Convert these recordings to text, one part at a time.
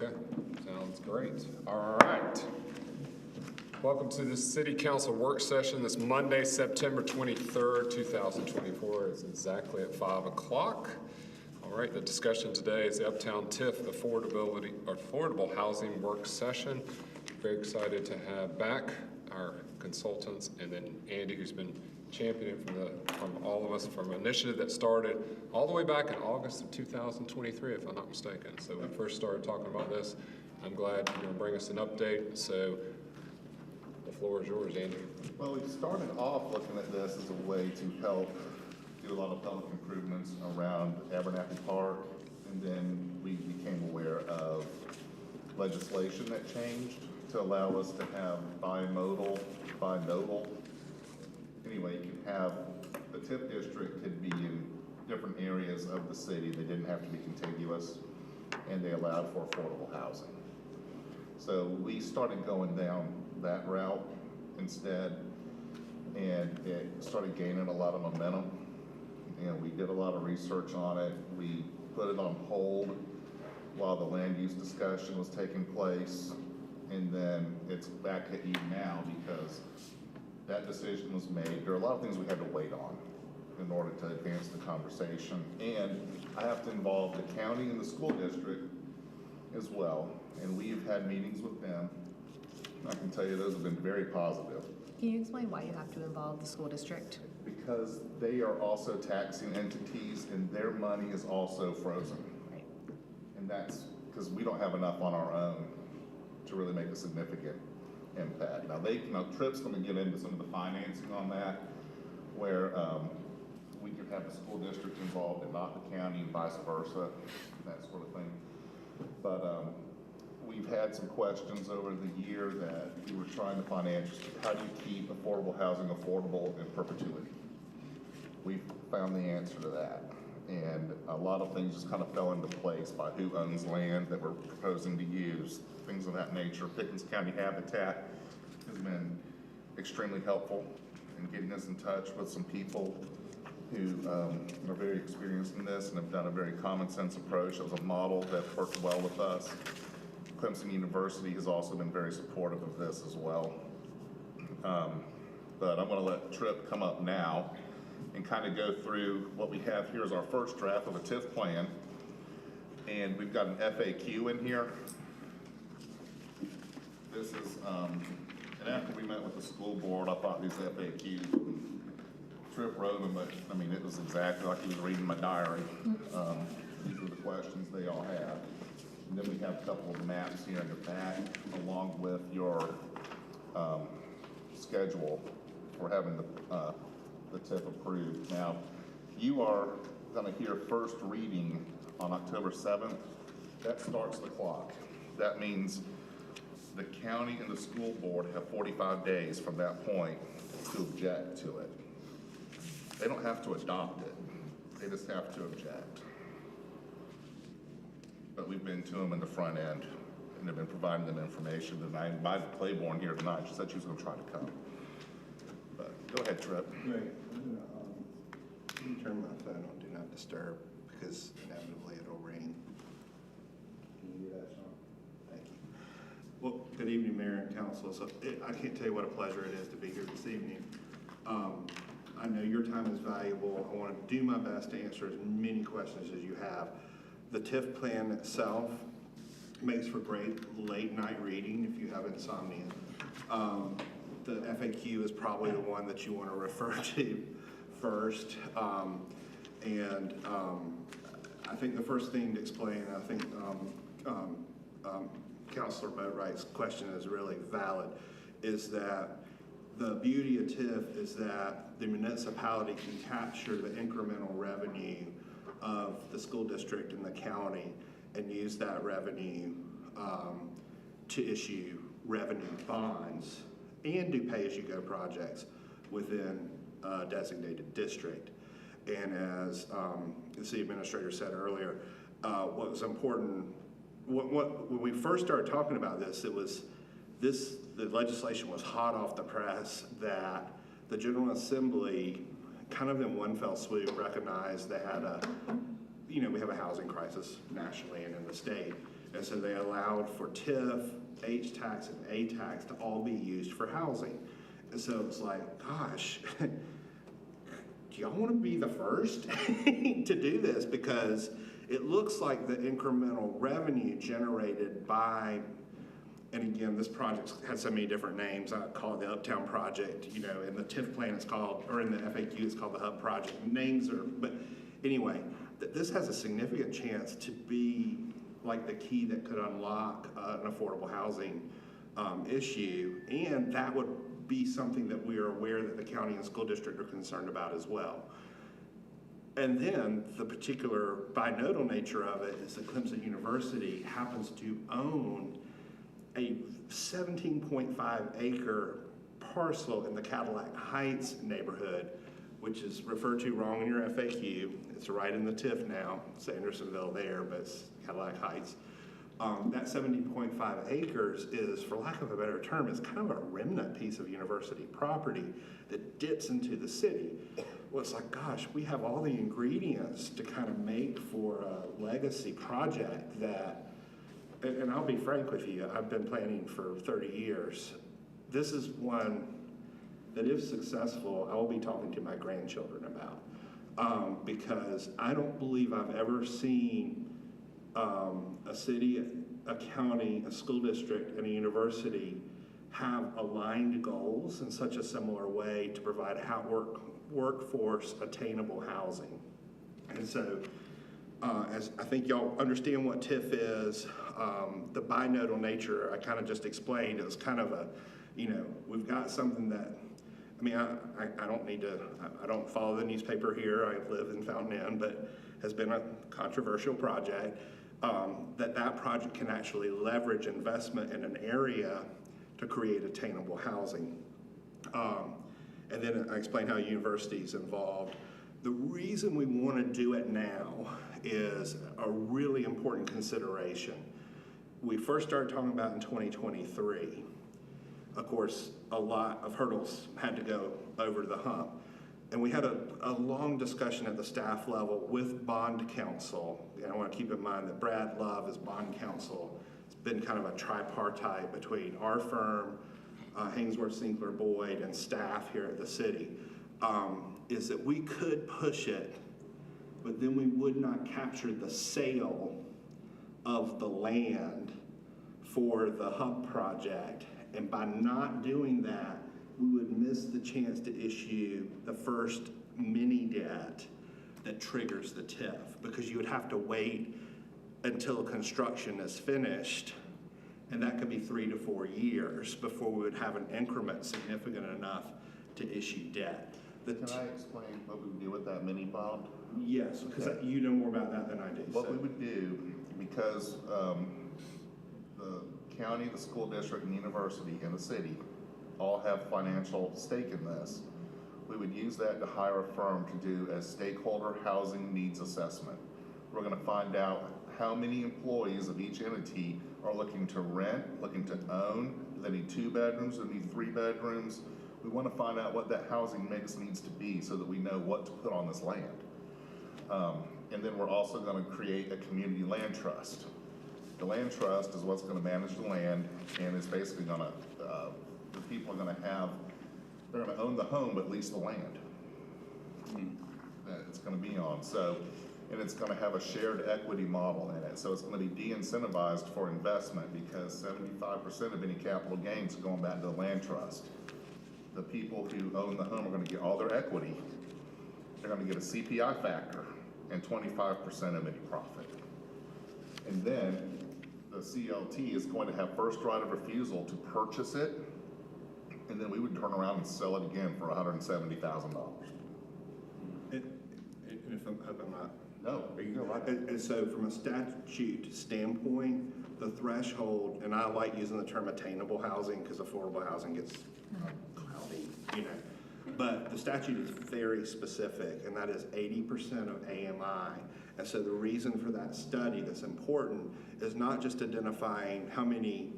Okay, sounds great. All right. Welcome to the City Council work session this Monday, September 23rd, 2024. It's exactly at 5 o'clock. All right, the discussion today is the Uptown TIF affordable housing work session. Very excited to have back our consultants and then Andy, who's been championing from all of us from an initiative that started all the way back in August of 2023, if I'm not mistaken. So when we first started talking about this, I'm glad you're going to bring us an update. So the floor is yours, Andy. Well, we started off looking at this as a way to help do a lot of public improvements around Abernathy Park, and then we became aware of legislation that changed to allow us to have bimodal. Anyway, you can have, the TIF district could be in different areas of the city. They didn't have to be contiguous, and they allowed for affordable housing. So we started going down that route instead, and it started gaining a lot of momentum. And we did a lot of research on it. We put it on hold while the land use discussion was taking place, and then it's back at you now because that decision was made. There are a lot of things we had to wait on in order to advance the conversation. And I have to involve the county and the school district as well. And we've had meetings with them. I can tell you those have been very positive. Can you explain why you have to involve the school district? Because they are also taxing entities and their money is also frozen. Right. And that's because we don't have enough on our own to really make a significant impact. Now Tripp's going to get into some of the financing on that, where we could have the school district involved and not the county and vice versa, that sort of thing. But we've had some questions over the year that we were trying to find answers to. How do you keep affordable housing affordable in perpetuity? We found the answer to that. And a lot of things just kind of fell into place by who owns land that we're proposing to use, things of that nature. Pickens County Habitat has been extremely helpful in getting us in touch with some people who are very experienced in this and have done a very common sense approach. It was a model that worked well with us. Clemson University has also been very supportive of this as well. But I'm going to let Tripp come up now and kind of go through what we have here is our first draft of a TIF plan. And we've got an FAQ in here. This is, and after we met with the school board, I thought these FAQs, Tripp wrote them, but I mean, it was exactly like he was reading my diary. These are the questions they all have. And then we have a couple of maps here in the back, along with your schedule for having the TIF approved. Now, you are going to hear first reading on October 7th. That starts the clock. That means the county and the school board have 45 days from that point to object to it. They don't have to adopt it. They just have to object. But we've been to them in the front end and have been providing them information. And I invited Claiborne here tonight. She said she was going to try to come. But go ahead, Tripp. Right. Turn my phone on Do Not Disturb because inevitably it'll ring. Can you do that, Sean? Thank you. Well, good evening, Mayor and Council. So I can't tell you what a pleasure it is to be here this evening. I know your time is valuable. I want to do my best to answer as many questions as you have. The TIF plan itself makes for great late night reading if you have insomnia. The FAQ is probably the one that you want to refer to first. I think the first thing to explain, I think Councilor Boatwright's question is really valid, is that the beauty of TIF is that the municipality can capture the incremental revenue of the school district and the county and use that revenue to issue revenue bonds and do pay-as-you-go projects within a designated district. And as the city administrator said earlier, what was important, when we first started talking about this, the legislation was hot off the press that the General Assembly kind of in one fell swoop recognized they had we have a housing crisis nationally and in the state. And so they allowed for TIF, H tax, and A tax to all be used for housing. And so it's like, gosh, do y'all want to be the first to do this? Because it looks like the incremental revenue generated by, and again, this project's had so many different names. I call it the Uptown Project, you know, in the TIF plan it's called, or in the FAQ it's called the Hub Project. Names are, but anyway, this has a significant chance to be like the key that could unlock an affordable housing issue, and that would be something that we are aware that the county and school district are concerned about as well. And then the particular binodal nature of it is that Clemson University happens to own a 17.5 acre parcel in the Cadillac Heights neighborhood, which is referred to wrong in your FAQ. It's right in the TIF now, it's Andersonville there, but it's Cadillac Heights. That 17.5 acres is, for lack of a better term, is kind of a remnant piece of university property that dips into the city. Well, it's like, gosh, we have all the ingredients to kind of make for a legacy project that, and I'll be frank with you, I've been planning for 30 years. This is one that, if successful, I will be talking to my grandchildren about, because I don't believe I've ever seen a city, a county, a school district, and a university have aligned goals in such a similar way to provide workforce attainable housing. And so, as I think y'all understand what TIF is, the binodal nature I kind of just explained. It was kind of a, you know, we've got something that, I mean, I don't need to, I don't follow the newspaper here. I live in Fountain Inn, but has been a controversial project. That project can actually leverage investment in an area to create attainable housing. And then I explained how universities involved. The reason we want to do it now is a really important consideration. We first started talking about in 2023. Of course, a lot of hurdles had to go over the hump. And we had a long discussion at the staff level with bond counsel. And I want to keep in mind that Brad Love is bond counsel. It's been kind of a tripartite between our firm, Hainsworth, Sinclair, Boyd, and staff here at the city, is that we could push it, but then we would not capture the sale of the land for the hub project. And by not doing that, we would miss the chance to issue the first mini debt that triggers the TIF, because you would have to wait until construction is finished, and that could be 3 to 4 years before we would have an increment significant enough to issue debt. Can I explain what we would do with that mini bond? Yes, because you know more about that than I do. What we would do, because the county, the school district, and the university, and the city all have financial stake in this, we would use that to hire a firm to do a stakeholder housing needs assessment. We're going to find out how many employees of each entity are looking to rent, looking to own. Do they need 2 bedrooms? Do they need 3 bedrooms? We want to find out what that housing mix needs to be so that we know what to put on this land. And then we're also going to create a community land trust. The land trust is what's going to manage the land, and it's basically going to, the people are going to have, they're going to own the home but lease the land that it's going to be on. So, and it's going to have a shared equity model in it. So it's going to be de-incentivized for investment, because 75% of any capital gains are going back to the land trust. The people who own the home are going to get all their equity. They're going to get a CPI factor and 25% of any profit. And then the CLT is going to have first right of refusal to purchase it, and then we would turn around and sell it again for $170,000. And if I'm not. No, you're right. And so from a statute standpoint, the threshold, and I like using the term attainable housing because affordable housing gets cloudy, you know. But the statute is very specific, and that is 80% of AMI. And so the reason for that study that's important is not just identifying how many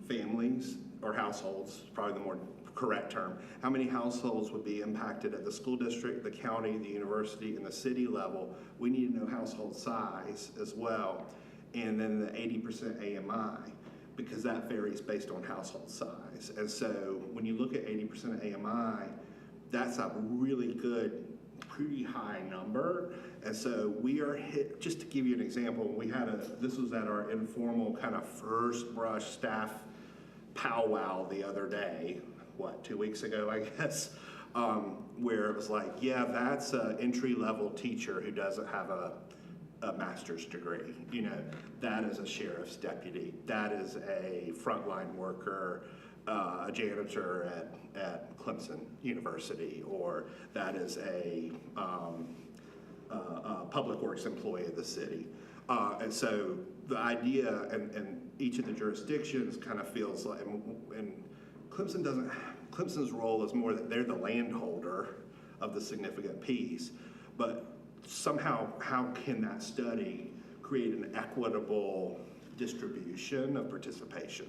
families or households, probably the more correct term, how many households would be impacted at the school district, the county, the university, and the city level. We need to know household size as well. and then the 80% AMI, because that varies based on household size. And so when you look at 80% AMI, that's a really good, pretty high number. And so we are hit, just to give you an example, this was at our informal kind of first brush staff powwow the other day, 2 weeks ago, I guess, where it was like, yeah, that's an entry-level teacher who doesn't have a master's degree. That is a sheriff's deputy. That is a frontline worker, a janitor at Clemson University, or that is a public works employee of the city. And so the idea, and each of the jurisdictions kind of feels like, and Clemson's role is more that they're the landholder of the significant piece, but somehow, how can that study create an equitable distribution of participation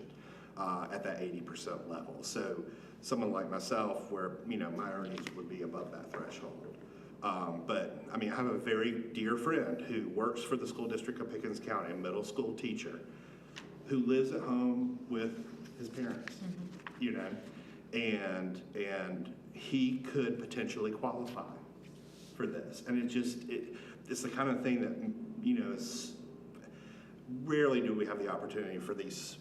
at that 80% level? So someone like myself, where my earnings would be above that threshold. But I have a very dear friend who works for the school district of Pickens County, a middle school teacher, who lives at home with his parents, and he could potentially qualify for this. And it's the kind of thing that, is rarely do we have the opportunity for these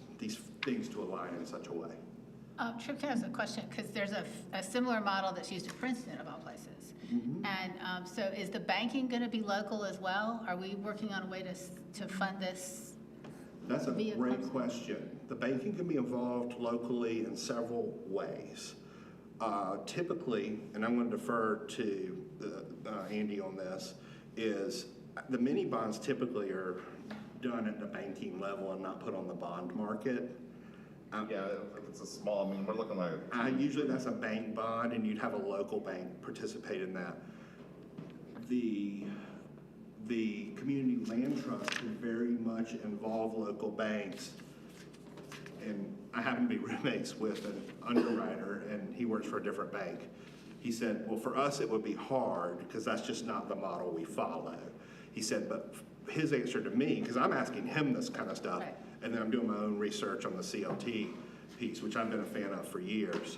things to align in such a way. Tripp has a question, because there's a similar model that's used at Princeton of all places. Mm-hmm. And so is the banking going to be local as well? Are we working on a way to fund this? That's a via great Clemson? question. The banking can be involved locally in several ways. Typically, and I'm going to defer to Andy on this, is the mini bonds typically are done at the banking level and not put on the bond market. Yeah, if it's a small, we're looking like. Usually that's a bank bond, and you'd have a local bank participate in that. The community land trust can very much involve local banks, and I happen to be roommates with an underwriter, and he works for a different bank. He said, well, for us it would be hard because that's just not the model we follow. He said, but his answer to me, because I'm asking him this kind of stuff, Right. and then I'm doing my own research on the CLT piece, which I've been a fan of for years,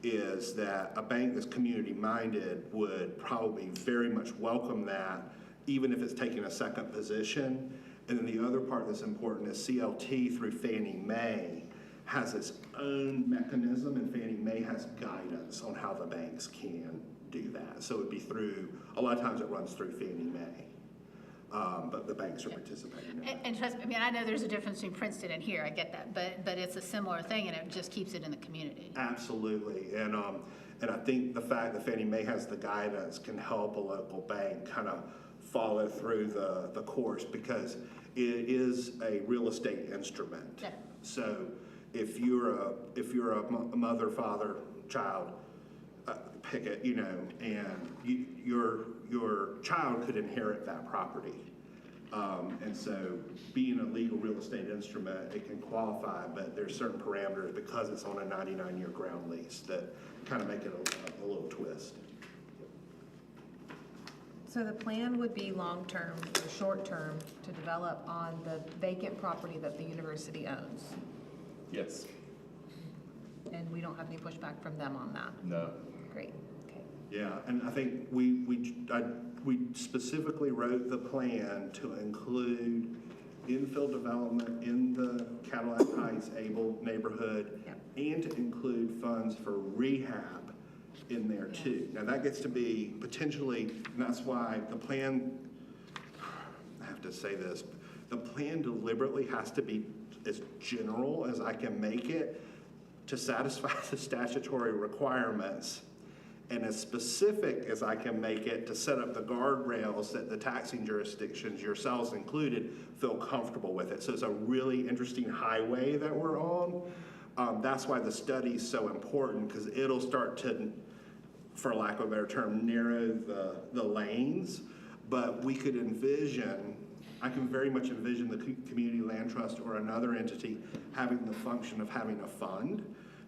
is that a bank that's community-minded would probably very much welcome that, even if it's taking a second position. And then the other part that's important is CLT through Fannie Mae has its own mechanism, and Fannie Mae has guidance on how the banks can do that. So it'd be through, a lot of times it runs through Fannie Mae. But the banks are participating in that. And trust me, I know there's a difference between Princeton and here, I get that, but it's a similar thing, and it just keeps it in the community. Absolutely, and I think the fact that Fannie Mae has the guidance can help a local bank kind of follow through the course, because it is a real estate instrument. Yeah. So if you're a mother, father, child, pick it, and your child could inherit that property. And so being a legal real estate instrument, it can qualify, but there's certain parameters because it's on a 99-year ground lease that kind of make it a little twist. So the plan would be long-term or short-term to develop on the vacant property that the university owns? Yes. And we don't have any pushback from them on that? No. Great, okay. Yeah, and I think we specifically wrote the plan to include infill development in the Cadillac Heights Able neighborhood, Yep. and to include funds for rehab in there too. Now that gets to be potentially, and that's why the plan, I have to say this, the plan deliberately has to be as general as I can make it to satisfy the statutory requirements, and as specific as I can make it to set up the guardrails that the taxing jurisdictions, yourselves included, feel comfortable with it. So it's a really interesting highway that we're on. That's why the study's so important, because it'll start to, for lack of a better term, narrow the lanes. But we could envision, I can very much envision the community land trust or another entity having the function of having a fund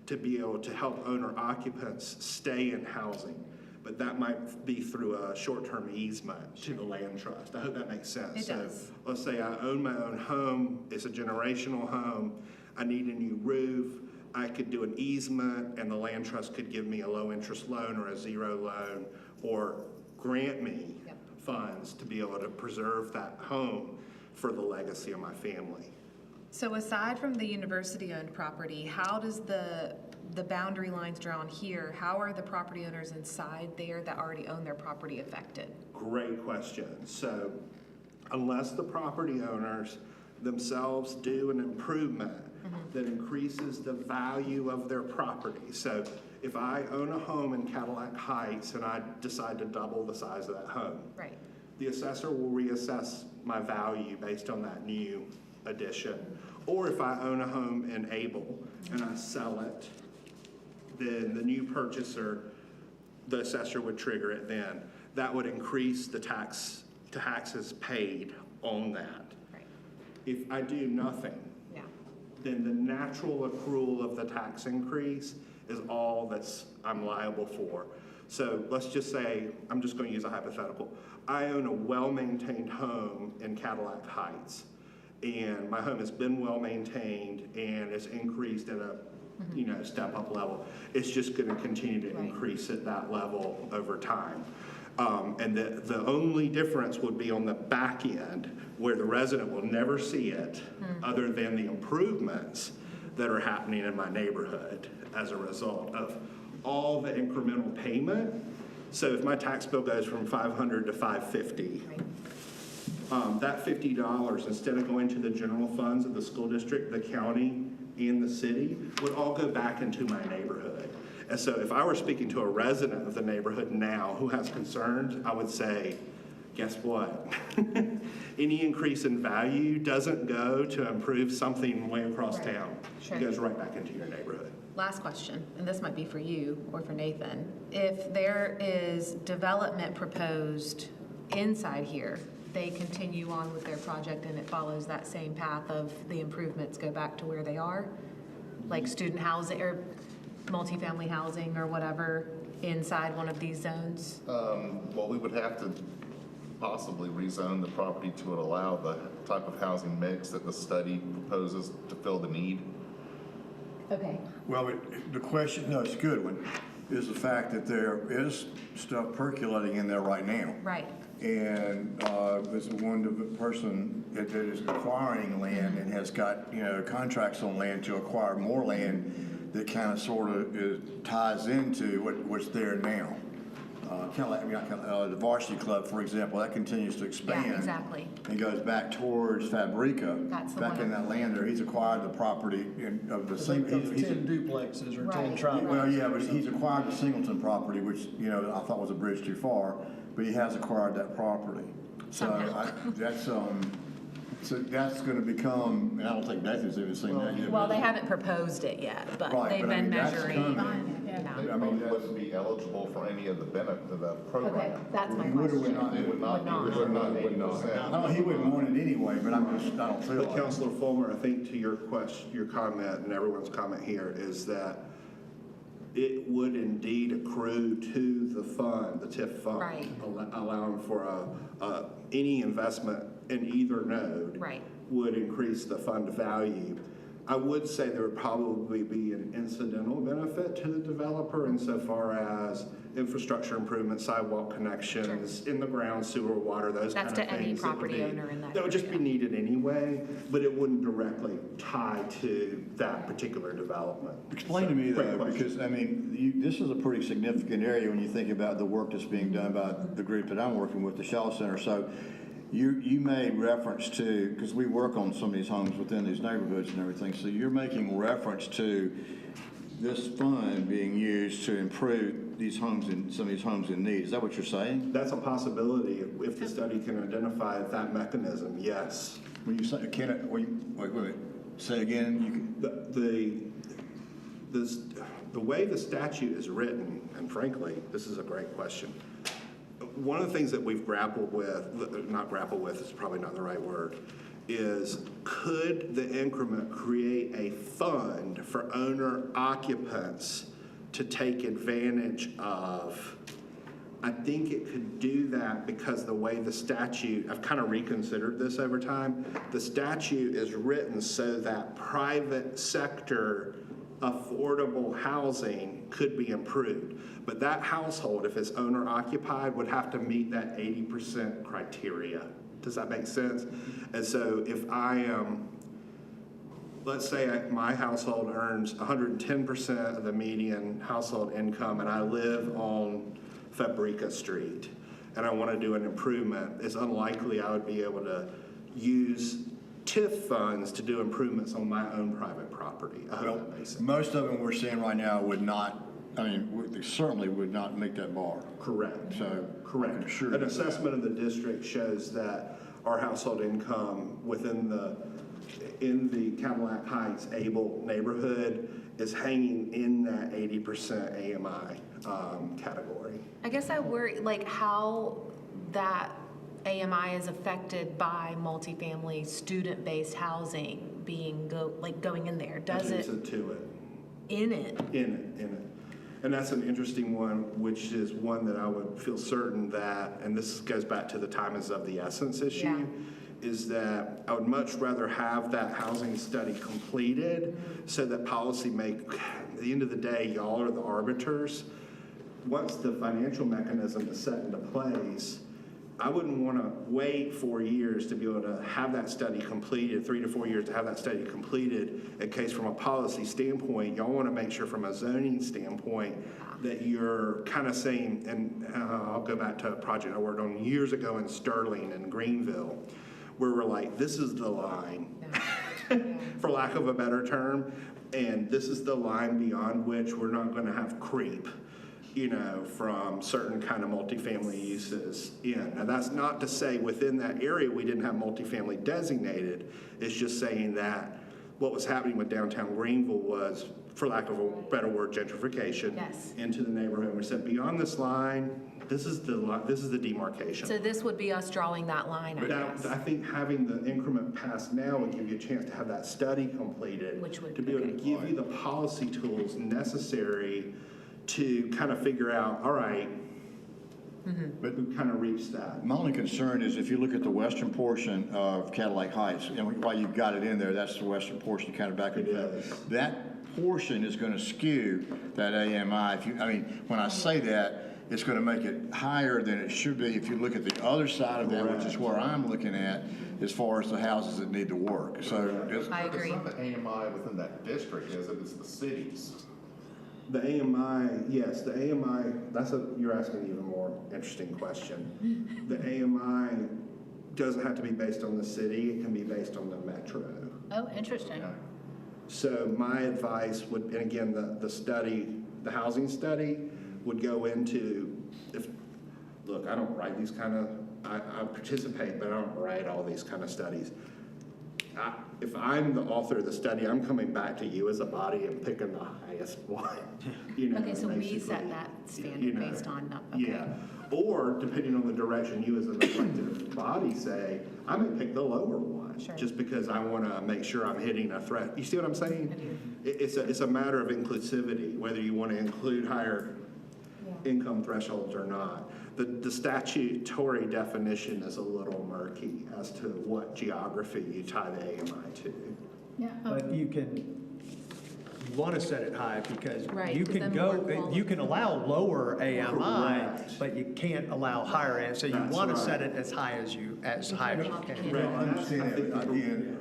to be able to help owner occupants stay in housing. but that might be through a short-term easement to the land trust. I hope that makes sense. It does. So let's say I own my own home, it's a generational home, I need a new roof, I could do an easement and the land trust could give me a low-interest loan or a zero loan, or grant me Yep. funds to be able to preserve that home for the legacy of my family. So aside from the university-owned property, how does the boundary lines drawn here, how are the property owners inside there that already own their property affected? Great question. So unless the property owners themselves do an improvement that increases the value of their property. So if I own a home in Cadillac Heights and I decide to double the size of that home, Right. the assessor will reassess my value based on that new addition. Or if I own a home in Able and I sell it, then the new purchaser, the assessor would trigger it then. That would increase the taxes paid on that. Right. If I do nothing, Yeah. then the natural accrual of the tax increase is all I'm liable for. So let's just say, I'm just going to use a hypothetical. I own a well-maintained home in Cadillac Heights, and my home has been well-maintained and it's increased at a step-up level. It's just going to continue to Right. increase at that level over time. And the only difference would be on the back end, where the resident will never see it, other than the improvements that are happening in my neighborhood as a result of all the incremental payment. So if my tax bill goes from $500 to $550, Right. that $50, instead of going to the general funds of the school district, the county, and the city, would all go back into my neighborhood. And so if I were speaking to a resident of the neighborhood now who has concerns, I would say, guess what? Any increase in value doesn't go to improve something way across Right. town. Sure. It goes right back into your neighborhood. Last question, and this might be for you or for Nathan. If there is development proposed inside here, they continue on with their project and it follows that same path of the improvements go back to where they are? Like student housing or multifamily housing or whatever inside one of these zones? Well, we would have to possibly rezone the property to allow the type of housing mix that the study proposes to fill the need. Okay. Well, the question, no, it's a good one, is the fact that there is stuff percolating in there right now. Right. And there's one person that is acquiring land and has got, contracts on land to acquire more land that kind of sort of ties into what's there now. Kind of like, the varsity club, for example, that continues to expand. Yeah, exactly. And goes back towards Fabrica. That's the back one. in that land there. He's acquired the property of the same. Of 10 duplexes or 10 Right. triplexes. Well, yeah, but he's acquired the Singleton property, which, I thought was a bridge too far, but he has acquired that property. So Somehow. so that's gonna become, and I don't think Nathan's even seen that yet. Well, they haven't proposed it yet, but Right, they've but I been mean, that's measuring. coming. Yeah. They I mean, wouldn't be eligible for any of the benefit of the program. Okay, that's my He would or would question. not They do would it. not be Would not. receiving 80%. He wouldn't want it anyway, but I don't feel But like it. Councilor Fulmer, I think to your question, your comment, and everyone's comment here, is that it would indeed accrue to the fund, the TIF fund. Right. Allowing for any investment in either node. Right. Would increase the fund value. I would say there would probably be an incidental benefit to the developer insofar as infrastructure improvements, sidewalk connections, in the ground, sewer, water, those kind That's of to any things. that would property be- owner in that That would just be area. needed anyway, but it wouldn't directly tie to that particular development. Explain to me Great though, question. because, this is a pretty significant area when you think about the work that's being done by the group that I'm working with, the Shaw Center. So you made reference to, because we work on some of these homes within these neighborhoods and everything, so you're making reference to this fund being used to improve these homes some of these homes in need. Is that what you're saying? That's a possibility if the study can identify that mechanism, yes. When you say, wait, say again, The way the statute is written, and frankly, this is a great question. One of the things that we've grappled with, not grappled with is probably not the right word, is could the increment create a fund for owner occupants to take advantage of I think it could do that because the way the statute, I've kind of reconsidered this over time. The statute is written so that private sector affordable housing could be improved. But that household, if it's owner occupied, would have to meet that 80% criteria. Does that make sense? And so if I am, let's say my household earns 110% of the median household income and I live on Fabrica Street and I want to do an improvement, it's unlikely I would be able to use TIF funds to do improvements on my own private property. I hope that makes sense. Most of them we're seeing right now would not, they certainly would not meet that bar. Correct. So. Correct. I'm sure An that- assessment of the district shows that our household income in the Cadillac Heights Able neighborhood is hanging in that 80% AMI category. I guess I worry, like, how that AMI is affected by multifamily student-based housing being going in there. Does it Adjacent to it. in it? In it. And that's an interesting one, which is one that I would feel certain that, and this goes back to the time is of the essence issue, is that I would much rather have that housing study completed so that policy at the end of the day, y'all are the arbiters. Once the financial mechanism is set into place, I wouldn't want to wait 4 years to be able to have that study completed, 3 to 4 years to have that study completed, in case from a policy standpoint, y'all want to make sure from a zoning standpoint that you're kind of saying, and I'll go back to a project I worked on years ago in Sterling and Greenville, where we're like, this is the line, for lack of a better term, and this is the line beyond which we're not going to have creep, from certain kind of multifamily uses in. Now, that's not to say within that area we didn't have multifamily designated. It's just saying that what was happening with downtown Greenville was, for lack of a better word, gentrification into the neighborhood. We said beyond this line, this is the demarcation. So this would be us drawing that line, I Now, guess. I think having the increment passed now would give you a chance to have that study completed. Which would- to be able to give you the policy tools necessary to kind of figure out, all right, but we kind of reached that. My only concern is if you look at the western portion of Cadillac Heights, and while you've got it in there, that's the western portion, kind of back. It is. That portion is going to skew that AMI. When I say that, it's going to make it higher than it should be if you look at the other side of that, which is where I'm looking at, as far as the houses that need to work. So I agree. It's not the AMI within that district, is it? It's the cities. The AMI, yes, the AMI, you're asking an even more interesting question. The AMI doesn't have to be based on the city, it can be based on the metro. Oh, interesting. So my advice would, and again, the housing study would go into, look, I don't write these kind of, I participate, but I don't write all these kind of studies. If I'm the author of the study, I'm coming back to you as a body and picking the highest one. Okay, so we basically. set that standard based on, okay. Yeah, or depending on the direction you as an elected body say, I may pick the lower one. Sure. Just because I want to make sure I'm hitting a threat. You see what I'm saying? It's a matter of inclusivity, whether you want to include higher income thresholds or not. The statutory definition is a little murky as to what geography you tie the AMI to. Yeah. But you want to set it high because Right, you 'cause can then go, more you can allow lower AMI, Correct. but you can't allow higher AMI. So you That's want to right. set it as high as you can. Right. I understand that, but again,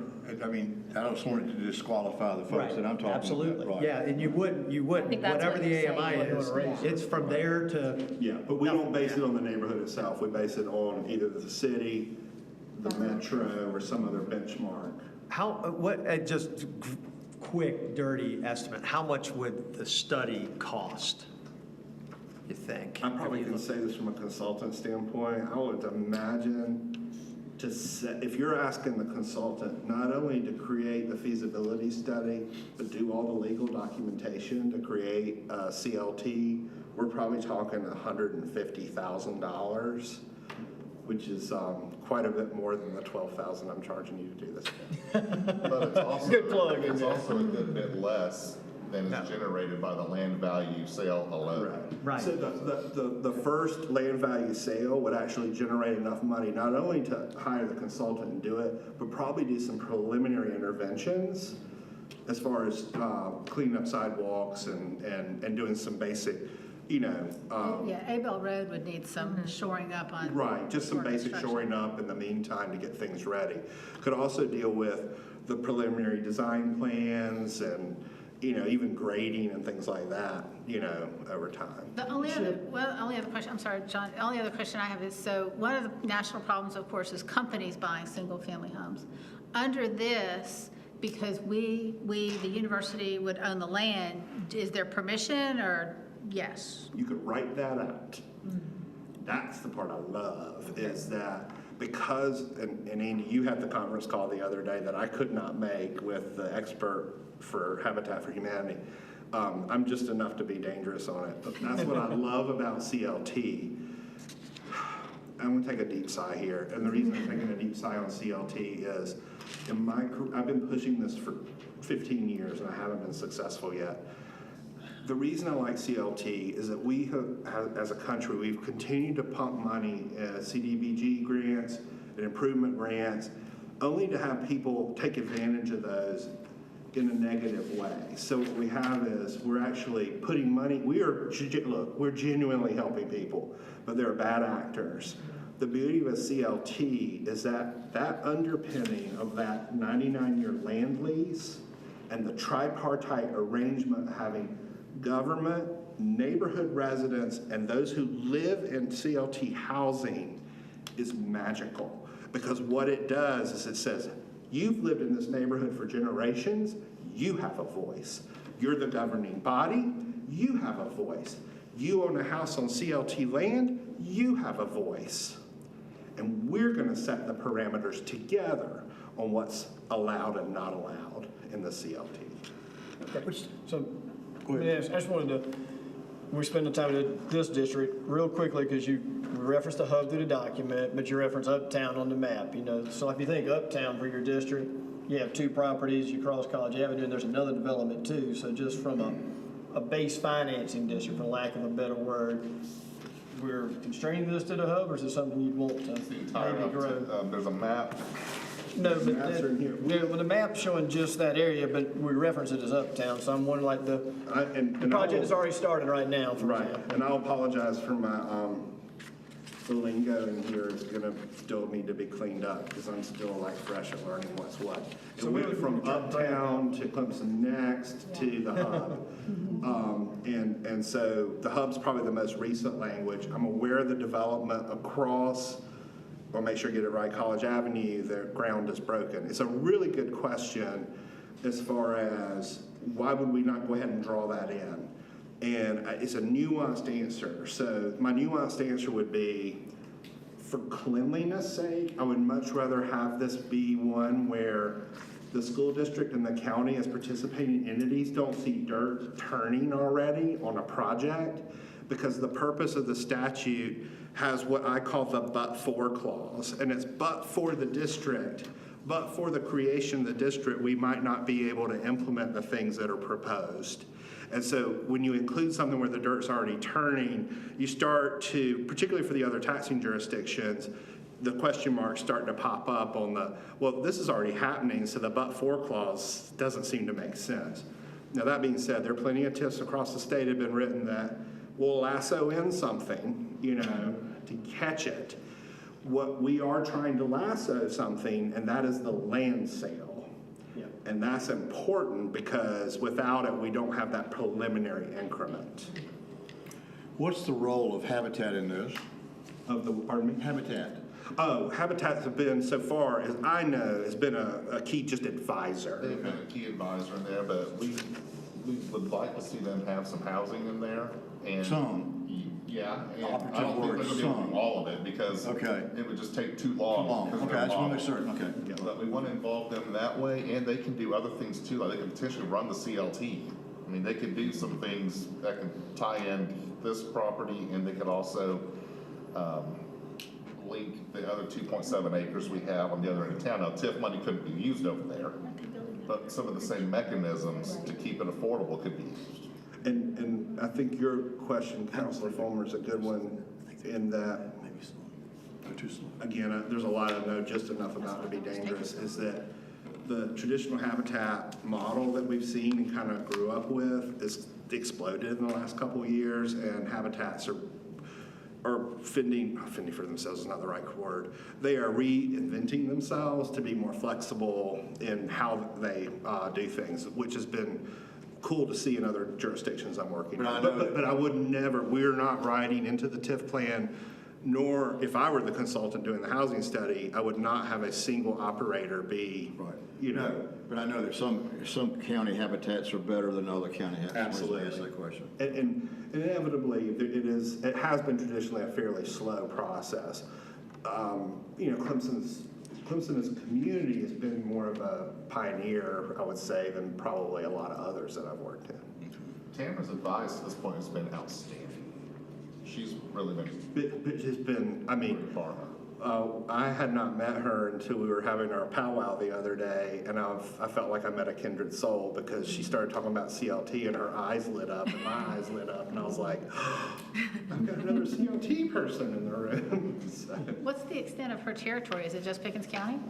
I just wanted to disqualify the folks that I'm talking about. Absolutely, Right. yeah, and you wouldn't, think that's whatever what the he's saying. AMI is, it's from there to, Yeah, but we don't base it on the neighborhood itself. We base it on either the city, the metro, or some other benchmark. just quick, dirty estimate, how much would the study cost, you think? I probably can say this from a consultant standpoint. I would imagine if you're asking the consultant not only to create the feasibility study, but do all the legal documentation to create a CLT, we're probably talking $150,000, which is quite a bit more than the $12,000 I'm charging you to do this. But it's also, Good plug, it's also a good bit less than is generated by the land value sale alone. Right. So the first land value sale would actually generate enough money, not only to hire the consultant and do it, but probably do some preliminary interventions as far as cleaning up sidewalks and doing some basic, Yeah, Abel Road would need some shoring up on. right, just some for basic construction. shoring up in the meantime to get things ready. Could also deal with the preliminary design plans and, even grading and things like that, over time. The only other question, I'm sorry, John, the only other question I have is, so one of the national problems, of course, is companies buying single-family homes. Under this, because we, the university would own the land, is there permission or yes? You could write that out. That's the part I love, is that because, and Andy, you had the conference call the other day that I could not make with the expert for Habitat for Humanity. I'm just enough to be dangerous on it. But that's what I love about CLT. I'm gonna take a deep sigh here. And the reason I'm taking a deep sigh on CLT is in my career, I've been pushing this for 15 years and I haven't been successful yet. The reason I like CLT is that we have, as a country, we've continued to pump money, CDBG grants and improvement grants, only to have people take advantage of those in a negative way. So what we have is we're actually putting money, we're genuinely helping people, but there are bad actors. The beauty of a CLT is that that underpinning of that 99-year land lease and the tripartite arrangement having government, neighborhood residents, and those who live in CLT housing is magical. Because what it does is it says, you've lived in this neighborhood for generations, you have a voice. You're the governing body, you have a voice. You own a house on CLT land, you have a voice. And we're gonna set the parameters together on what's allowed and not allowed in the CLT. So, yes, I just wanted to, we spend the time in this district real quickly because you referenced the hub through the document, but you reference Uptown on the map, So if you think Uptown for your district, you have 2 properties, you cross College Avenue, and there's another development too. So just from a base financing district, for lack of a better word, we're constraining this to the hub, or is it something you'd want to maybe grow? There's a map. No, but Maps are in here. the map's showing just that area, but we reference it as Uptown, so I'm wondering, like, the project is already started right now, for Right, example. and I'll apologize for my, the lingo in here is gonna still need to be cleaned up, because I'm still like fresh at learning what's what. It So went we from would jump right Uptown to Clemson Next to the hub. And so the hub's probably the most recent language. I'm aware of the development across, I'll make sure I get it right, College Avenue, the ground is broken. It's a really good question as far as why would we not go ahead and draw that in? And it's a nuanced answer. So my nuanced answer would be, for cleanliness sake, I would much rather have this be one where the school district and the county as participating entities don't see dirt turning already on a project, because the purpose of the statute has what I call the but-for clause, and it's but for the district, but for the creation of the district, we might not be able to implement the things that are proposed. And so when you include something where the dirt's already turning, you start to, particularly for the other taxing jurisdictions, the question marks starting to pop up on the, well, this is already happening, so the but-for clause doesn't seem to make sense. Now, that being said, there are plenty of TIFs across the state have been written that will lasso in something, to catch it. What we are trying to lasso something, and that is the land sale. And that's important because without it, we don't have that preliminary increment. What's the role of Habitat in this? Pardon me? Habitat. Oh, Habitat has been, so far as I know, has been a key just advisor. They've been a key advisor in there, but we would like to see them have some housing in there. And Some. Yeah, and I Operative don't think word, they're gonna be able to some. do all of it, because Okay. it would just take too long. because Okay, they're I just want to long. make certain, okay. But we want to involve them that way, and they can do other things too, like they can potentially run the CLT. I mean, they can do some things that can tie in this property, and they could also link the other 2.7 acres we have on the other end of town. Now, TIF money couldn't be used over there, but some of the same mechanisms to keep it affordable could be used. And I think your question, Councilor Fulmer, is a good one in that, again, there's a lot I know just enough about to be dangerous, is that the traditional habitat model that we've seen and kind of grew up with is exploded in the last couple of years, and habitats are fending for themselves is not the right word. They are reinventing themselves to be more flexible in how they do things, which has been cool to see in other jurisdictions I'm working in. But I would never, we're not writing into the TIF plan, nor if I were the consultant doing the housing study, I would not have a single operator be, you know. No, but I know that some county habitats are better than other county habitats. Absolutely. Ask that question. And inevitably, it has been traditionally a fairly slow process. You know, Clemson as a community has been more of a pioneer, I would say, than probably a lot of others that I've worked in. Tamara's advice at this point has been outstanding. She's really been It has been, I mean, good farmer. I had not met her until we were having our powwow the other day, and I felt like I met a kindred soul because she started talking about CLT and her eyes lit up and my eyes lit up, and I was like, I've got another CLT person in the room. So, What's the extent of her territory? Is it just Pickens County?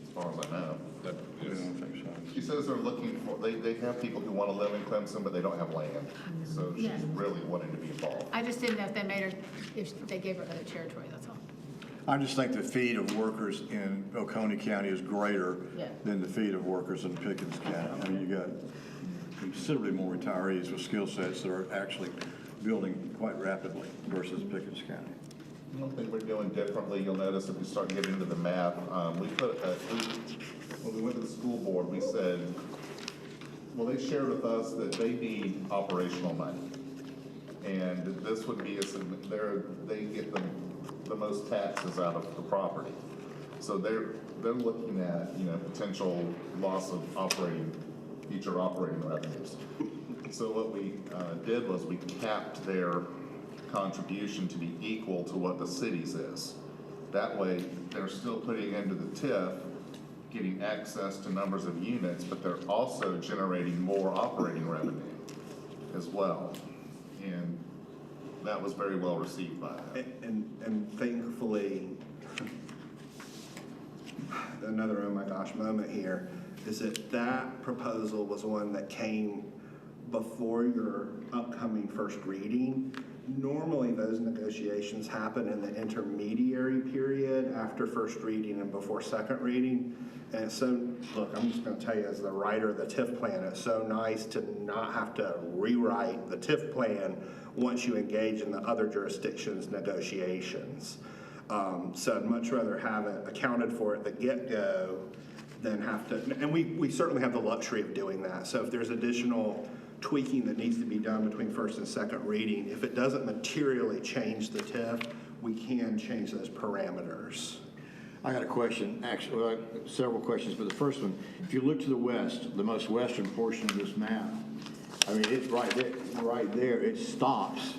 As far as I know. That is, She says they're looking for, they have people who want to live in Clemson, but they don't have land. So she's Yeah. really wanting to be involved. I just didn't know if they made her, if they gave her other territory, that's all. I just think the feed of workers in Oconee County is greater Yeah. than the feed of workers in Pickens County. I mean, you got considerably more retirees with skill sets that are actually building quite rapidly versus Pickens County. One thing we're doing differently, you'll notice if we start getting into the math, when we went to the school board, we said, well, they shared with us that they need operational money. And this would be, they get the most taxes out of the property. So they're looking at, potential loss of future operating revenues. So what we did was we capped their contribution to be equal to what the city's is. That way, they're still putting into the TIF, getting access to numbers of units, but they're also generating more operating revenue as well. And that was very well received by them. And thankfully, another oh my gosh moment here is that proposal was one that came before your upcoming first reading. Normally, those negotiations happen in the intermediary period after first reading and before second reading. And so, look, I'm just going to tell you, as the writer of the TIF plan, it's so nice to not have to rewrite the TIF plan once you engage in the other jurisdictions' negotiations. So I'd much rather have it accounted for at the get-go than have to, and we certainly have the luxury of doing that. So if there's additional tweaking that needs to be done between first and second reading, if it doesn't materially change the TIF, we can change those parameters. I got a question, actually, well, several questions, but the first one, if you look to the west, the most western portion of this map, I mean, it's right there, it stops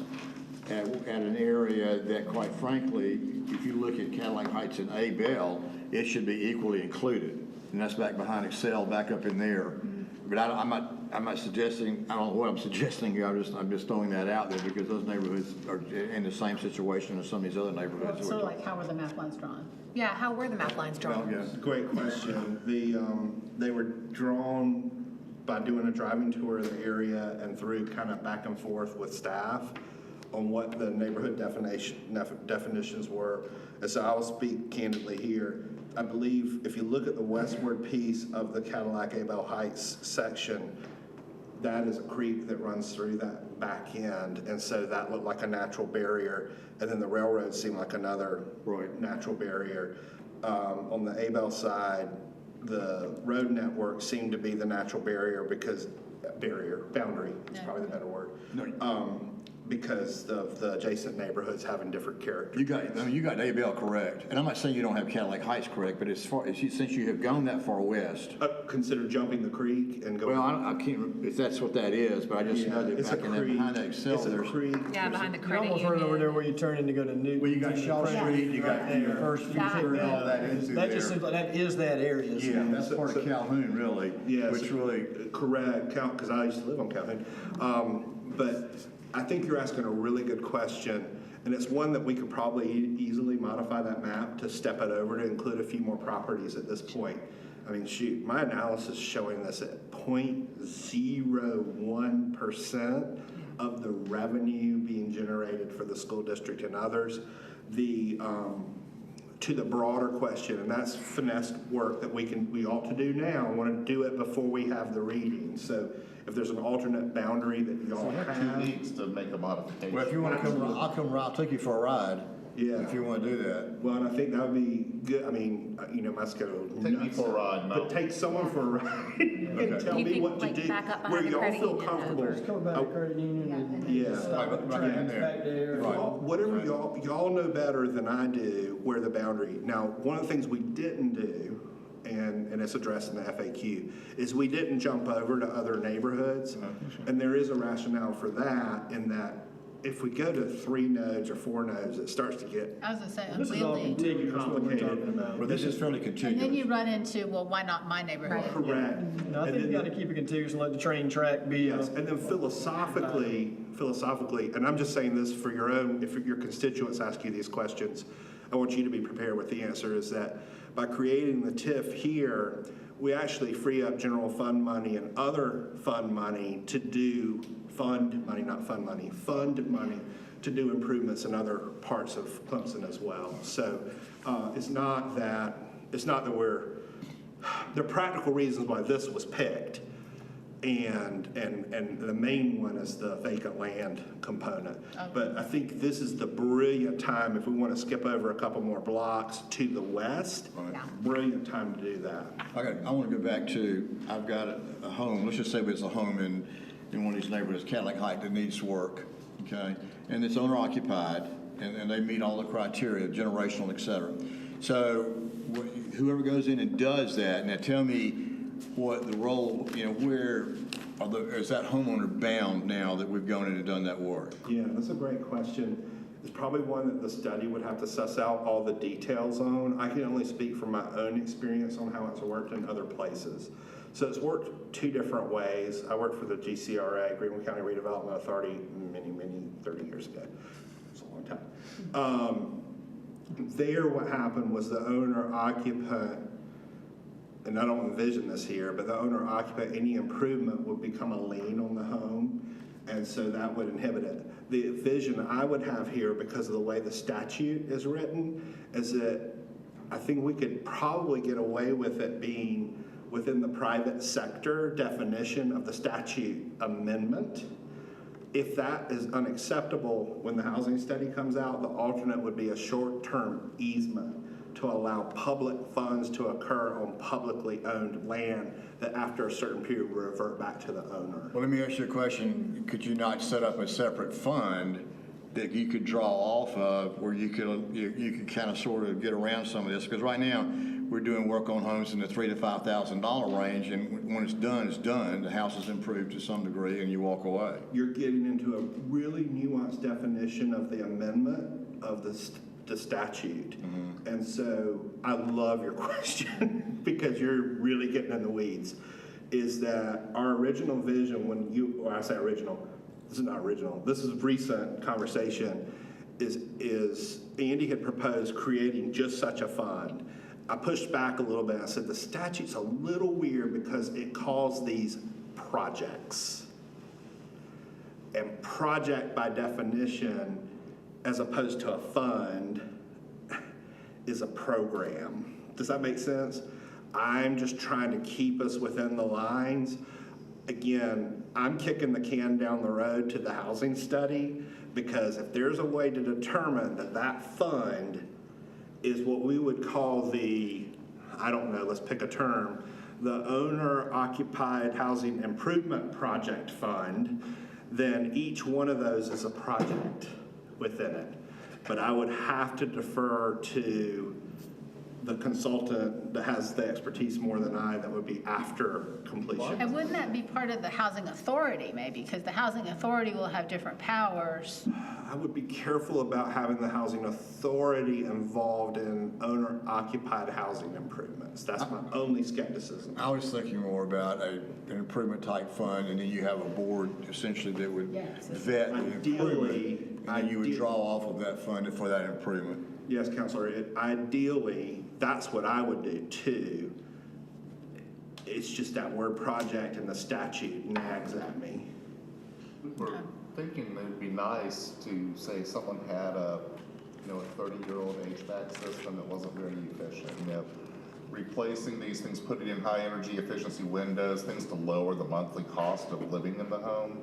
at an area that, quite frankly, if you look at Cadillac Heights and A Bell, it should be equally included. And that's back behind Excel, back up in there. But I'm not suggesting, I don't know what I'm suggesting here, I'm just throwing that out there because those neighborhoods are in the same situation as some of these other neighborhoods. So like, how were the map lines drawn? Yeah, how were the map lines drawn? Well, yeah. Great question. They were drawn by doing a driving tour of the area and through kind of back and forth with staff on what the neighborhood definitions were. And so I will speak candidly here. I believe if you look at the westward piece of the Cadillac Abel Heights section, that is a creek that runs through that back end. And so that looked like a natural barrier. And then the railroad seemed like another natural barrier. On the Abel side, the road network seemed to be the natural barrier because boundary is probably the better word. because of the adjacent neighborhoods having different characters. You got ABL correct, and I'm not saying you don't have Cadillac Heights correct, but as far as since you have gone that far west, Consider jumping the creek and going. well, I can't, if that's what that is, but I just know that It's back a in that, creek. behind that Excel, It's a there's. creek. Yeah, behind the You credit almost run over there where you turn in to go to New. Well, you got Shaw Street, you got Right there, first you That- turn all that into That just there. seems like that is that area. Yeah, that's part of Calhoun, really, Yes. which really, Correct, because I used to live on Calhoun. But I think you're asking a really good question, and it's one that we could probably easily modify that map to step it over to include a few more properties at this point. I mean, shoot, my analysis is showing this at 0.01% of the revenue being generated for the school district and others. To the broader question, and that's finesse work that we ought to do now. I want to do it before we have the reading. So if there's an alternate boundary that y'all We have 2 have. weeks to make a modification. well, if you want to come, I'll take you for a ride. Yeah. If you want to do that. Well, and I think that would be good. I mean, my schedule. is Take me nuts. for a ride, But no. take someone for a ride and tell You me think, what to like, do. back up Where behind the y'all credit feel union comfortable. over. Come back to credit union and. Yeah. stop Right, the right in tracks there. back there. Right. Whatever y'all know better than I do where the boundary. Now, one of the things we didn't do, and it's addressed in the FAQ, is we didn't jump over to other neighborhoods. And there is a rationale for that, in that if we go to 3 nodes or 4 nodes, it starts to get I was gonna say This is all unwieldy. contiguous, what we're Complicated. talking about. Well, this is fairly And then contiguous. you run into, well, why not my neighborhood? correct. No, I think you gotta keep it contiguous and let the train track be. Yes, and then philosophically, and I'm just saying this for your own, if your constituents ask you these questions, I want you to be prepared with the answer, is that by creating the TIF here, we actually free up general fund money and other fund money to do, fund money to do improvements in other parts of Clemson as well. So it's not that there are practical reasons why this was picked. And the main one is the vacant land component. But I think this is the brilliant time, if we want to skip over a couple more blocks to the west, brilliant time to do that. I want to go back to, I've got a home, let's just say it's a home in one of these neighborhoods, Cadillac Heights, that needs work, okay? And it's owner occupied, and they meet all the criteria, generational, et cetera. So whoever goes in and does that, now tell me what the role, where is that homeowner bound now that we've gone in and done that work? Yeah, that's a great question. It's probably one that the study would have to suss out all the details on. I can only speak from my own experience on how it's worked in other places. So it's worked 2 different ways. I worked for the GCRA, Greenville County Redevelopment Authority, many, 30 years ago. It's a long time. There, what happened was the owner occupant, and I don't envision this here, but the owner occupant, any improvement would become a lien on the home, and so that would inhibit it. The vision I would have here, because of the way the statute is written, is that I think we could probably get away with it being within the private sector definition of the statute amendment. If that is unacceptable when the housing study comes out, the alternate would be a short-term easement to allow public funds to occur on publicly owned land that after a certain period will revert back to the owner. Well, let me ask you a question. Could you not set up a separate fund that you could draw off of, where you could kind of sort of get around some of this? Because right now, we're doing work on homes in the $3,000 to $5,000 range, and when it's done, it's done. The house is improved to some degree, and you walk away. You're getting into a really nuanced definition of the amendment of the statute. And so I love your question because you're really getting in the weeds. Is that our original vision when I say original, this is not original, this is recent conversation, is Andy had proposed creating just such a fund. I pushed back a little bit. I said the statute's a little weird because it calls these projects. And project by definition, as opposed to a fund, is a program. Does that make sense? I'm just trying to keep us within the lines. Again, I'm kicking the can down the road to the housing study, because if there's a way to determine that fund is what we would call I don't know, let's pick a term, the owner occupied housing improvement project fund, then each one of those is a project within it. But I would have to defer to the consultant that has the expertise more than I, that would be after completion. And wouldn't that be part of the housing authority maybe? Because the housing authority will have different powers. I would be careful about having the housing authority involved in owner-occupied housing improvements. That's my only skepticism. I was thinking more about an improvement type fund, and then you have a board essentially that would vet the improvement, and then you would draw off of that fund for that improvement. Yes, Counselor, ideally, that's what I would do too. It's just that word project in the statute nags at me. We're thinking that it'd be nice to say someone had a 30-year-old HVAC system that wasn't very efficient, replacing these things, putting in high energy efficiency windows, things to lower the monthly cost of living in the home,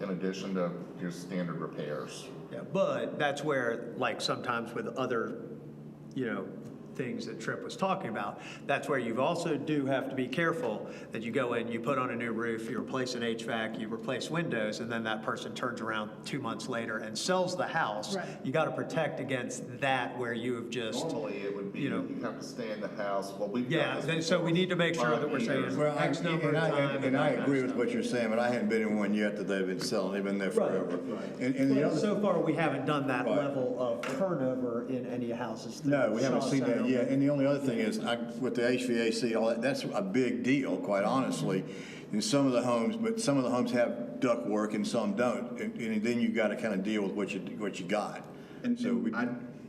in addition to your standard repairs. Yeah, but that's where, like sometimes with other, things that Tripp was talking about, that's where you also do have to be careful that you go in, you put on a new roof, you replace an HVAC, you replace windows, and then that person turns around 2 months later and sells the house. Right. You got to protect against that where you have just, Normally, it would be, you have to stay in the house. Well, we've yeah, done then, this so we need to make sure 5 that we're years. saying Well, X number of time. and I that agree kind with of what you're saying, but I hadn't been in one yet that they've been selling. They've been there forever. And the Well, other, so far, we haven't done that Right. level of turnover in any houses. no, we haven't Shaw seen that Center. yet. And the only other thing is, with the HVAC, all that, that's a big deal, quite honestly, in some of the homes. But some of the homes have duct work and some don't, and then you got to kind of deal with what you got. And So we,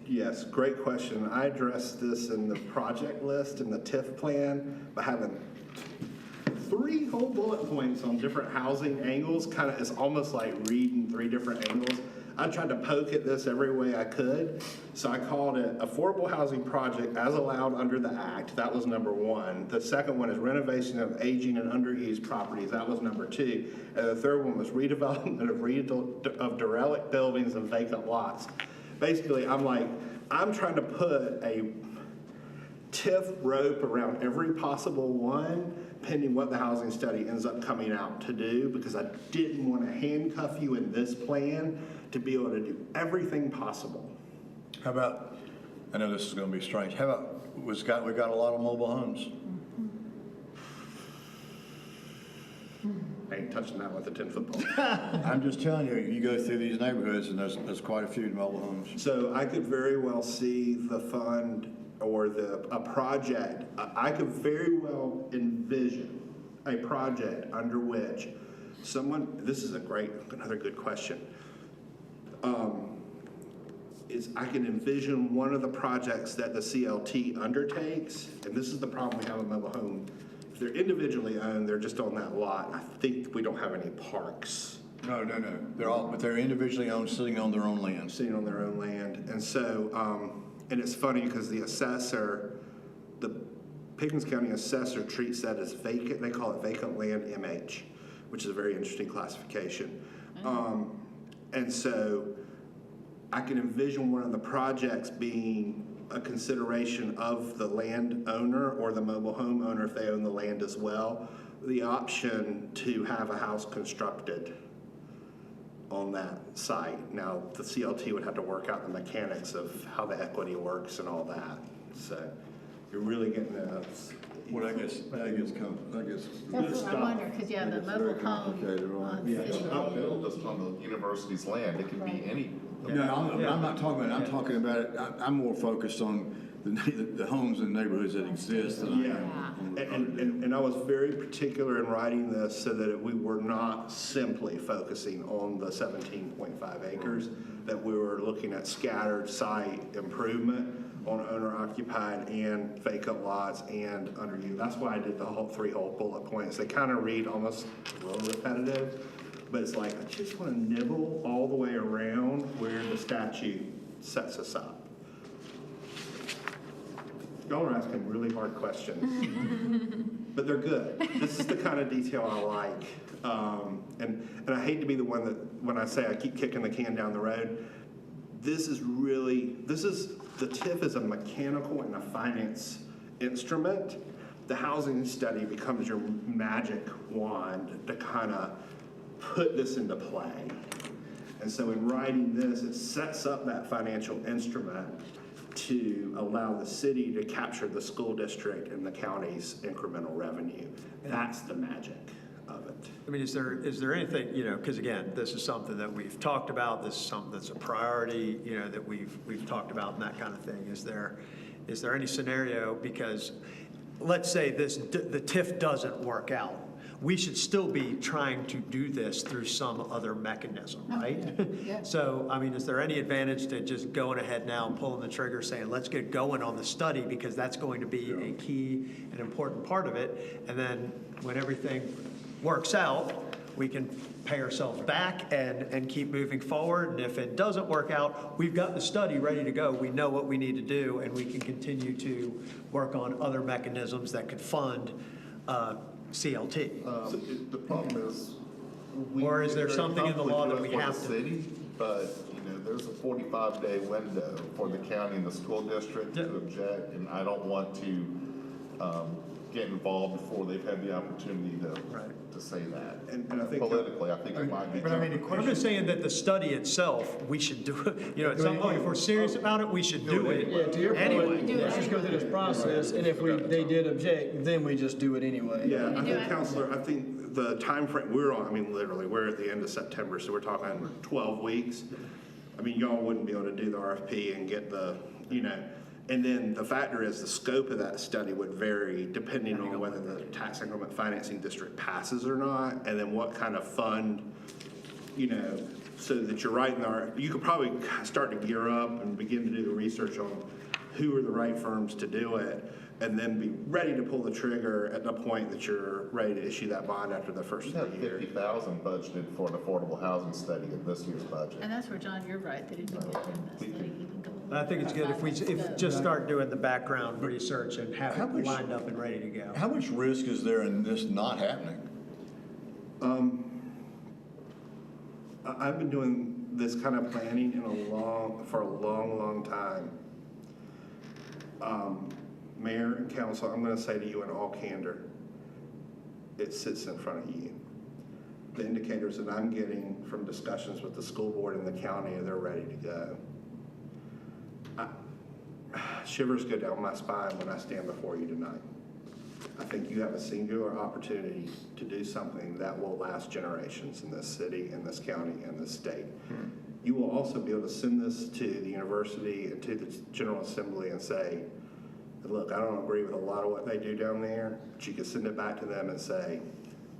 yes, great question. I addressed this in the project list and the TIF plan by having 3 whole bullet points on different housing angles. Kind of, it's almost like reading 3 different angles. I tried to poke at this every way I could. So I called it affordable housing project as allowed under the act. That was number 1. The second one is renovation of aging and underused properties. That was number 2. And the third one was redevelopment of derelict buildings and vacant lots. Basically, I'm trying to put a TIF rope around every possible one, pending what the housing study ends up coming out to do, because I didn't want to handcuff you in this plan to be able to do everything possible. how about, I know this is going to be strange, how about, we got a lot of mobile homes. I ain't touching that with a 10-foot pole. I'm just telling you, you go through these neighborhoods and there's quite a few mobile homes. So I could very well see the fund or a project, I could very well envision a project under which this is another good question. I can envision one of the projects that the CLT undertakes, and this is the problem we have with mobile home. If they're individually owned, they're just on that lot. I think we don't have any parks. No. But they're individually owned, sitting on their own land. Sitting on their own land. And so, and it's funny because the Pickens County assessor treats that as vacant. They call it vacant land MH, which is a very interesting classification. And so I can envision one of the projects being a consideration of the landowner or the mobile home owner, if they own the land as well, the option to have a house constructed on that site. Now, the CLT would have to work out the mechanics of how the equity works and all that. So you're really getting Well, I guess. That's what I wonder, because the mobile home on Yeah. It's not built just on the university's land. It can be any. No, I'm not talking about, I'm talking about it, I'm more focused on the homes and neighborhoods that exist than I am. And I was very particular in writing this so that we were not simply focusing on the 17.5 acres, that we were looking at scattered site improvement on owner-occupied and vacant lots and underused. That's why I did the whole 3 whole bullet points. They kind of read almost a little repetitive, but it's like, I just want to nibble all the way around where the statute sets us up. Y'all are asking really hard questions, but they're good. This is the kind of detail I like. And I hate to be the one that, when I say I keep kicking the can down the road, the TIF is a mechanical and a finance instrument. The housing study becomes your magic wand to kind of put this into play. And so in writing this, it sets up that financial instrument to allow the city to capture the school district and the county's incremental revenue. That's the magic of it. I mean, is there anything, because again, this is something that we've talked about, this is something that's a priority, that we've talked about and that kind of thing. Is there any scenario, because let's say the TIF doesn't work out, we should still be trying to do this through some other mechanism, right? Yeah. So, I mean, is there any advantage to just going ahead now and pulling the trigger, saying, let's get going on the study, because that's going to be a key and important part of it, and then when everything works out, we can pay ourselves back and keep moving forward, and if it doesn't work out, we've got the study ready to go, we know what we need to do, and we can continue to work on other mechanisms that could fund CLT. So the problem is. Or is there something in the law that we have to- For the city, but, there's a 45-day window for the county and the school district to object, and I don't want to get involved before they've had the opportunity to say that. And I think politically, I think it might be. But I mean, the I'm just saying that the study itself, we should do it, at some point, if we're serious about it, we should do Yeah, it to your anyway. point, let's just go through this process, and if they did object, then we just do it anyway. Yeah, I think, Counselor, I think the time frame we're on, I mean, literally, we're at the end of September, so we're talking 12 weeks. I mean, y'all wouldn't be able to do the RFP and get the, and then the factor is the scope of that study would vary depending on whether the tax increment financing district passes or not, and then what kind of fund, so that you're writing you could probably start to gear up and begin to do the research on who are the right firms to do it, and then be ready to pull the trigger at the point that you're ready to issue that bond after the first We have 3 years. $50,000 budgeted for an affordable housing study in this year's budget. And that's where, John, you're right, that if we get in this study, you can go. I think it's good if we just start doing the background research and have How it much- lined up and ready to go. How much risk is there in this not happening? I've been doing this kind of planning for a long time. Mayor and council, I'm going to say to you in all candor, it sits in front of you. The indicators that I'm getting from discussions with the school board and the county, they're ready to go. Shivers go down my spine when I stand before you tonight. I think you have a singular opportunity to do something that will last generations in this city, in this county, and this state. You will also be able to send this to the university and to the General Assembly and say, look, I don't agree with a lot of what they do down there, but you can send it back to them and say,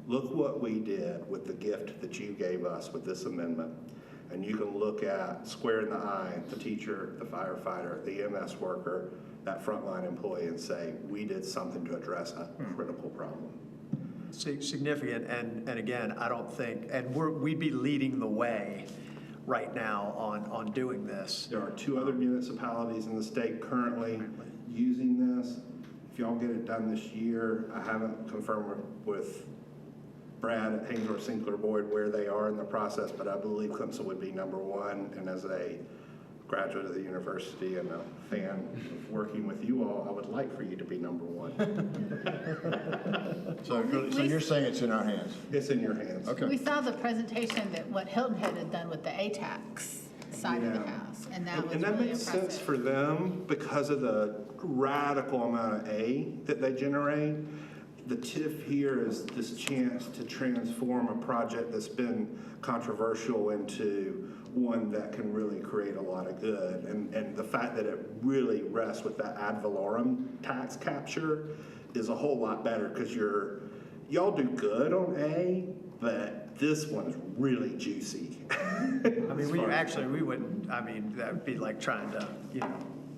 look what we did with the gift that you gave us with this amendment. And you can look at square in the eye, the teacher, the firefighter, the EMS worker, that frontline employee, and say, we did something to address a critical problem. Significant, and again, I don't think, and we'd be leading the way right now on doing this. There are 2 other municipalities in the state currently using this. If y'all get it done this year, I haven't confirmed with Brad at Haynesworth Sinclair Boyd where they are in the process, but I believe Clemson would be number 1. And as a graduate of the university and a fan of working with you all, I would like for you to be number 1. So you're saying it's in our hands? It's in your hands. Okay. We saw the presentation that what Hilton Head had done with the ATAX side of the Yeah. house, and that was And that really makes impressive. sense for them because of the radical amount of A that they generate. The TIF here is this chance to transform a project that's been controversial into one that can really create a lot of good. And the fact that it really rests with that ad valorem tax capture is a whole lot better because y'all do good on A, but this one's really juicy. I mean, we wouldn't, I mean, that would be like trying to,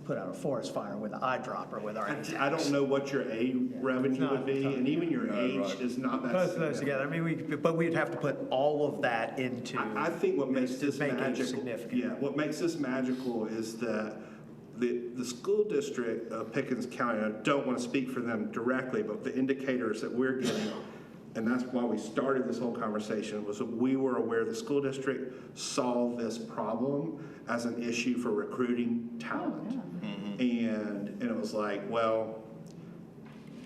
put out a forest fire with an eyedropper with our I don't know what your A revenue would be, and even your H right. is not that. both of those together. I mean, but we'd have to put all of that into. I think what makes this make it magical, significant. yeah, what makes this magical is that the school district of Pickens County, and I don't want to speak for them directly, but the indicators that we're getting, and that's why we started this whole conversation, was that we were aware the school district saw this problem as an issue for recruiting talent. And it was like, well,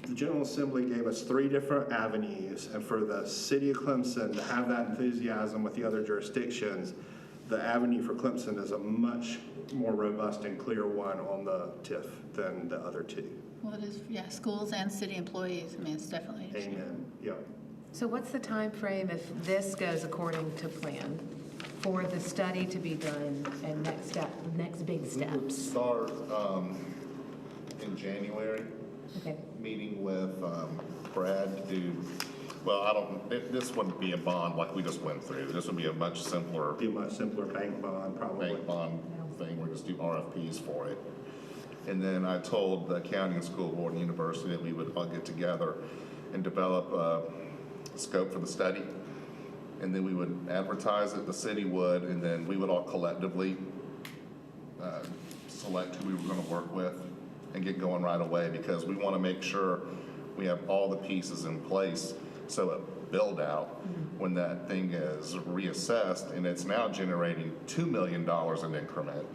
the General Assembly gave us 3 different avenues, and for the city of Clemson to have that enthusiasm with the other jurisdictions, the avenue for Clemson is a much more robust and clear one on the TIF than the other 2. Well, it is, yeah, schools and city employees, I mean, it's definitely an issue. Amen, yep. So what's the time frame if this goes according to plan for the study to be done and next big We would steps? start in January, Okay. meeting with Brad to do, well, this wouldn't be a bond like we just went through. This would be a much simpler Be a much simpler bank bond, probably. bank bond thing, we're just do RFPs for it. And then I told the county and school board and university that we would all get together and develop a scope for the study. And then we would advertise it, the city would, and then we would all collectively select who we were gonna work with and get going right away, because we wanna make sure we have all the pieces in place so a build out, when that thing is reassessed and it's now generating $2 million in increment,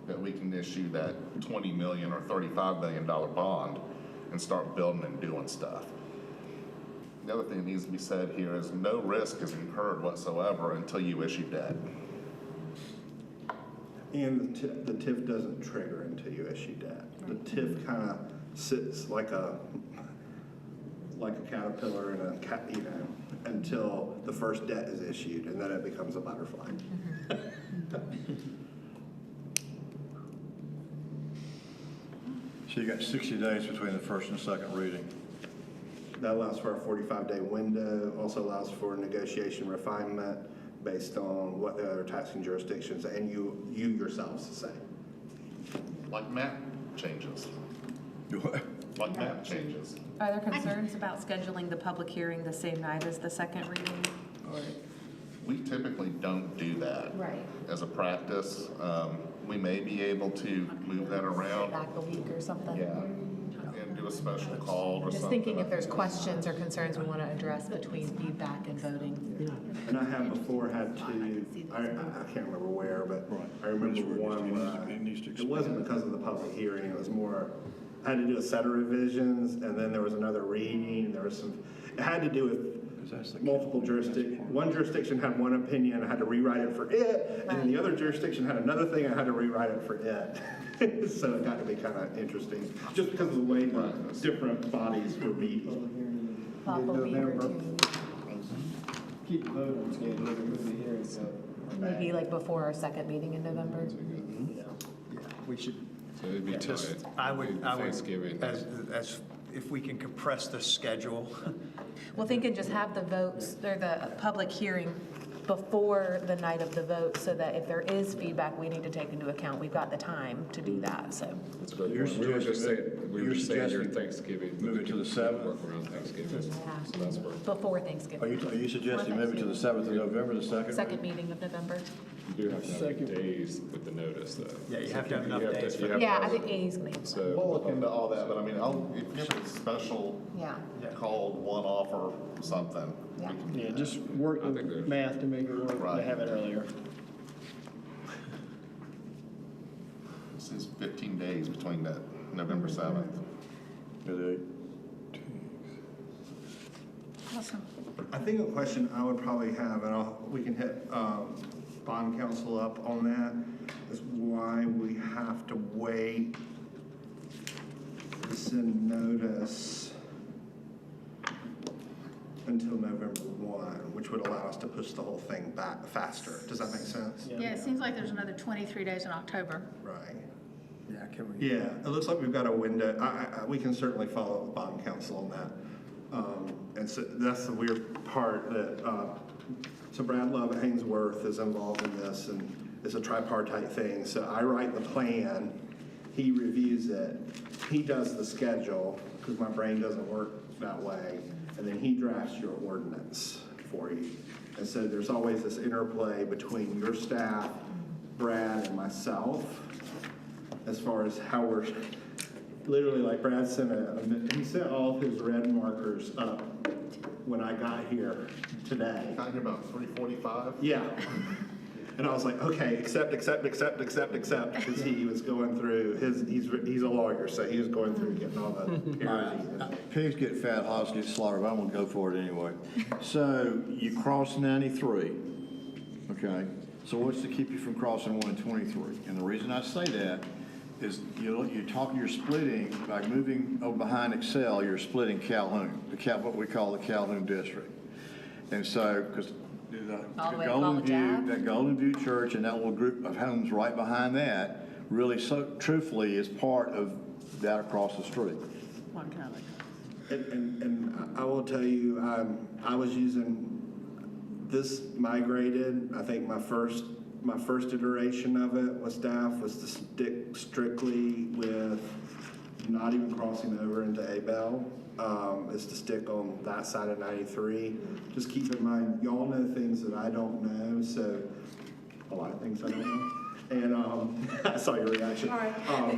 that we can issue that $20 million or $35 million bond and start building and doing stuff. The other thing that needs to be said here is no risk is incurred whatsoever until you issue debt. And the TIF doesn't trigger until you issue debt. The TIF kind of sits like a caterpillar in a cat, until the first debt is issued, and then it becomes a butterfly. So you got 60 days between the first and second reading. That allows for a 45-day window, also allows for negotiation refinement based on what the other taxing jurisdictions and you yourselves say. Like map changes, like map changes. Are there concerns about scheduling the public hearing the same night as the second reading? Or We typically don't do that. Right. As a practice. We may be able to move that around. back a week or something? Yeah. And do a special call or something. Just thinking if there's questions or concerns we want to address between feedback and voting. And I have before had to, I can't remember where, but I remember one where it wasn't because of the public hearing, it was more, I had to do a set of revisions, and then there was another reading, there was some, it had to do with multiple jurisdictions. One jurisdiction had one opinion, I had to rewrite it for it, and then the other jurisdiction had another thing, I had to rewrite it for it. So it got to be kind of interesting, just because of the way the different bodies were meeting. Keep the vote on schedule, move the hearing, so. Maybe like before our second meeting in November? We should, So it'd be tight. I would, Thanksgiving. as, if we can compress the schedule. Well, thinking just have the votes, or the public hearing before the night of the vote, so that if there is feedback we need to take into account, we've got the time to do that, so. That's a good You're point. We were just saying, suggesting your Thanksgiving. move it to the 7th? Work around Thanksgiving, so that's where, Before Are Thanksgiving, you suggesting maybe to the 7th of November, the second? second meeting of November. you do have to have days with the notice, though. Yeah, you have to have enough days for Yeah, I think A's gonna be. So. We'll look into all that, but I mean, if it's special Yeah. called one-off or something. Yeah. we can do Yeah, that. just work I think the there's- math to make it work, to Right. have it earlier. This is 15 days between that November 7th. Awesome. I think a question I would probably have, and we can hit bond counsel up on that, is why we have to wait to send notice until November 1, which would allow us to push the whole thing back faster. Does that make sense? Yeah, it seems like there's another 23 days in October. Right. Yeah, can we? Yeah, it looks like we've got a window. We can certainly follow up with bond counsel on that. And so that's the weird part that, so Brad Love at Hainsworth is involved in this, and it's a tripartite thing. So I write the plan, he reviews it, he does the schedule, because my brain doesn't work that way, and then he drafts your ordinance for you. And so there's always this interplay between your staff, Brad, and myself, as far as how we're, literally like Brad sent he sent all of his red markers up when I got here today. Got here about 3:45. Yeah. And I was like, okay, accept, because he was going through he's a lawyer, so he was going through getting all the parodies. Pigs get fat, hogs get slaughtered, but I'm gonna go for it anyway. So you cross 93, okay? So what's to keep you from crossing 123? And the reason I say that is you're splitting, by moving over behind Excel, you're splitting Calhoun, what we call the Calhoun district. And so, because All the way to Golden College View, Ave? that Golden View Church and that little group of homes right behind that, really, so truthfully, is part of that across the street. And I will tell you, I was using this migrated. I think my first iteration of it with staff was to stick strictly with not even crossing over into Abel. Is to stick on that side of 93. Just keep in mind, y'all know things that I don't know, so a lot of things I don't know. And I saw your reaction.